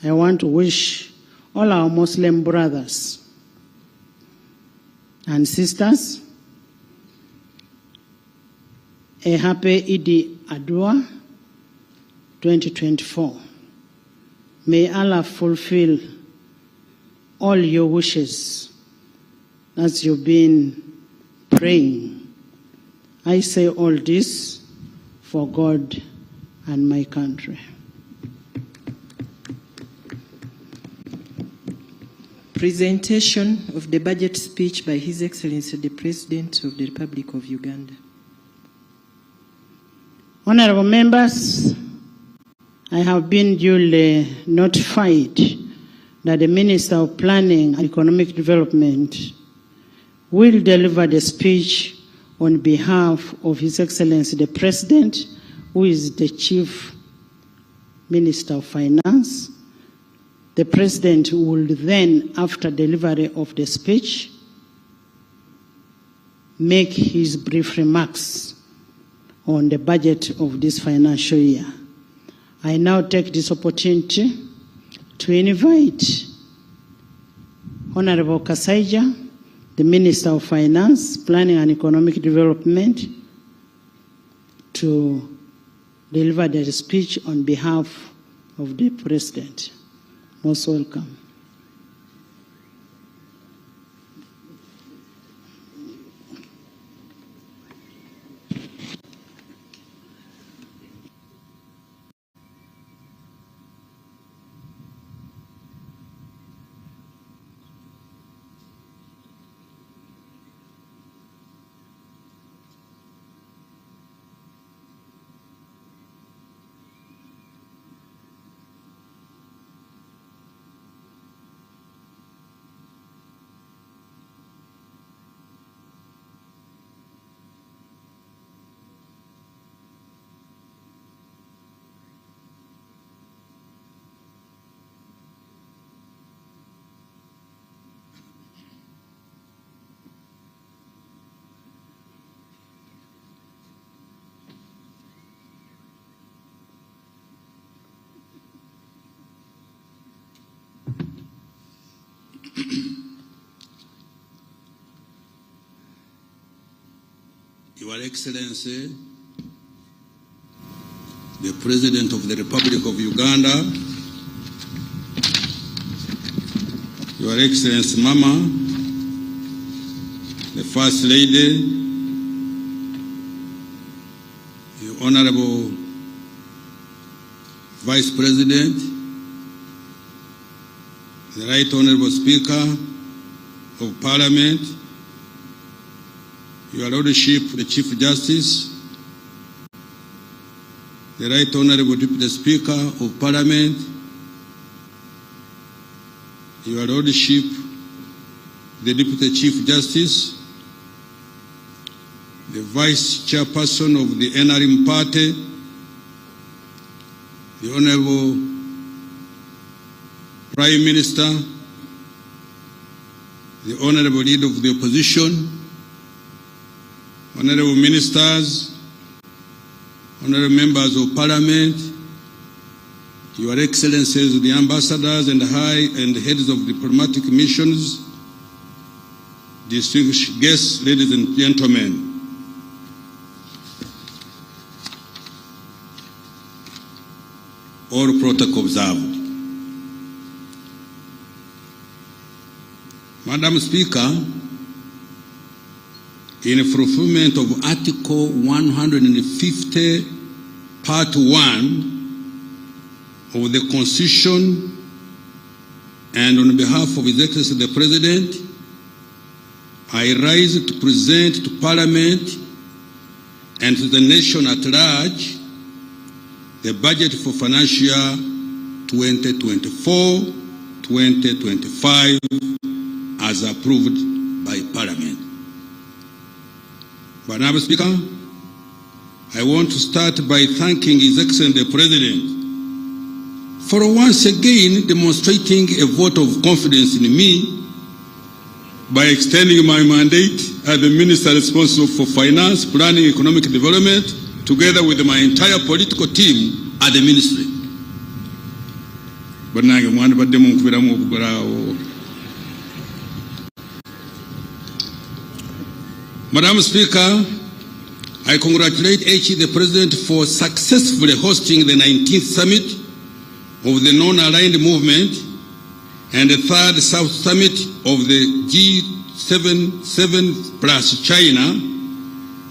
I want to wish all our Muslim brothers and sisters a happy Eid Adha 2024. May Allah fulfill all your wishes as you've been praying. I say all this for God and my country. Presentation of the budget speech by His Excellency the President of the Republic of Uganda. Honorable members, I have been duly notified that the Minister of Planning and Economic Development will deliver the speech on behalf of His Excellency the President, who is the Chief Minister of Finance. The President will then, after delivery of the speech, make his brief remarks on the budget of this financial year. I now take this opportunity to invite Honorable Kasaija, the Minister of Finance, Planning and Economic Development, to deliver the speech on behalf of the President. Most welcome. Your Excellency, the President of the Republic of Uganda, Your Excellency Mama, the First Lady, the Honorable Vice President, the Right Honorable Speaker of Parliament, Your Lordship, the Chief Justice, the Right Honorable Deputy Speaker of Parliament, Your Lordship, the Deputy Chief Justice, the Vice Chairperson of the NRM Party, the Honorable Prime Minister, the Honorable Leader of the Opposition, Honorable Ministers, Honorable Members of Parliament, Your Excellencies, the Ambassadors and Heads of Diplomatic Missions, distinguished guests, ladies and gentlemen. All protocol observed. Madam Speaker, in fulfillment of Article 150, Part 1 of the Constitution, and on behalf of His Excellency the President, I rise to present to Parliament and to the nation at large the budget for financial year 2024-2025 as approved by Parliament. Madam Speaker, I want to start by thanking His Excellency the President for once again demonstrating a vote of confidence in me by extending my mandate as the Minister responsible for Finance, Planning, Economic Development, together with my entire political team at the Ministry. Madam Speaker, I congratulate the President for successfully hosting the 19th Summit of the Non-Aligned Movement and the 3rd South Summit of the G7 plus China,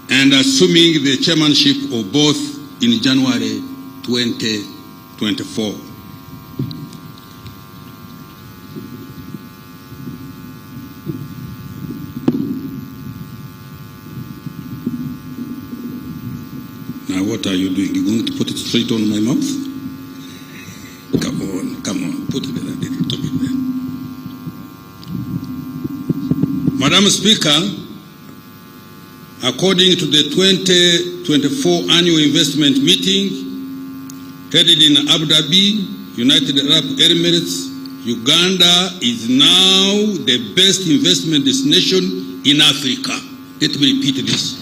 and assuming the chairmanship of both in January 2024. Now what are you doing? You're going to put it straight on my mouth? Come on, put it there. Madam Speaker, according to the 2024 annual investment meeting held in Abu Dhabi, United Arab Emirates, Uganda is now the best investment destination in Africa. Let me repeat this.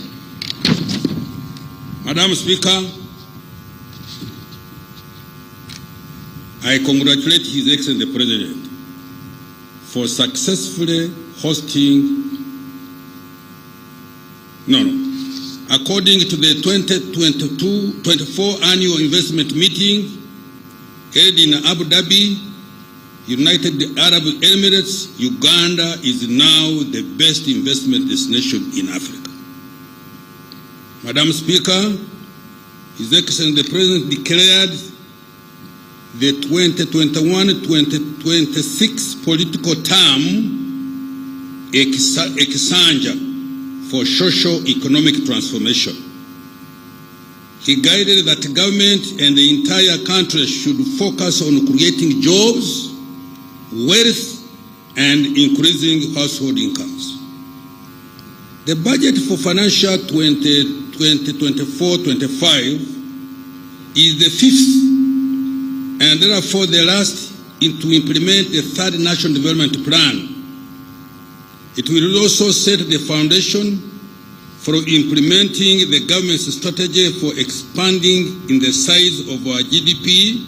Madam Speaker, I congratulate His Excellency the President for successfully hosting. According to the 2022-24 annual investment meeting held in Abu Dhabi, United Arab Emirates, Uganda is now the best investment destination in Africa. Madam Speaker, His Excellency the President declared the 2021-2026 political term Ekisanja for socio-economic transformation. He guided that government and the entire country should focus on creating jobs, wealth, and increasing household incomes. The budget for financial 2024-25 is the fifth and therefore the last to implement the third National Development Plan. It will also set the foundation for implementing the government's strategy for expanding in the size of our GDP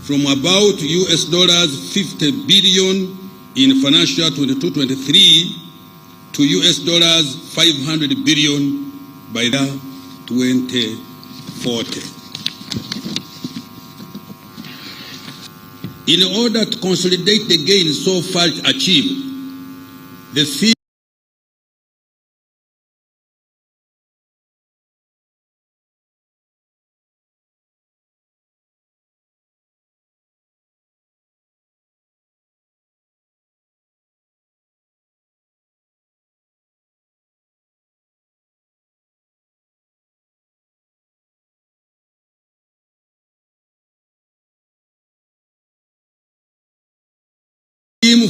from about $50 billion in financial year 22-23 to US dollars 500 billion by the 2040. In order to consolidate the gains so far achieved, the theme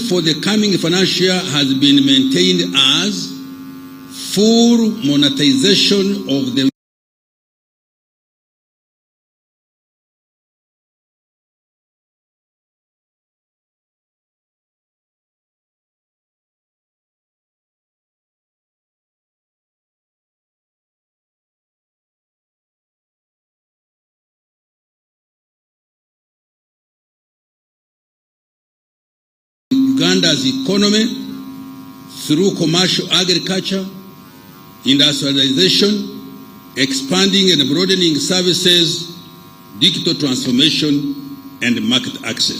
for the coming financial year has been maintained as full monetization of the Uganda's economy through commercial agriculture, industrialization, expanding and broadening services, digital transformation, and market access.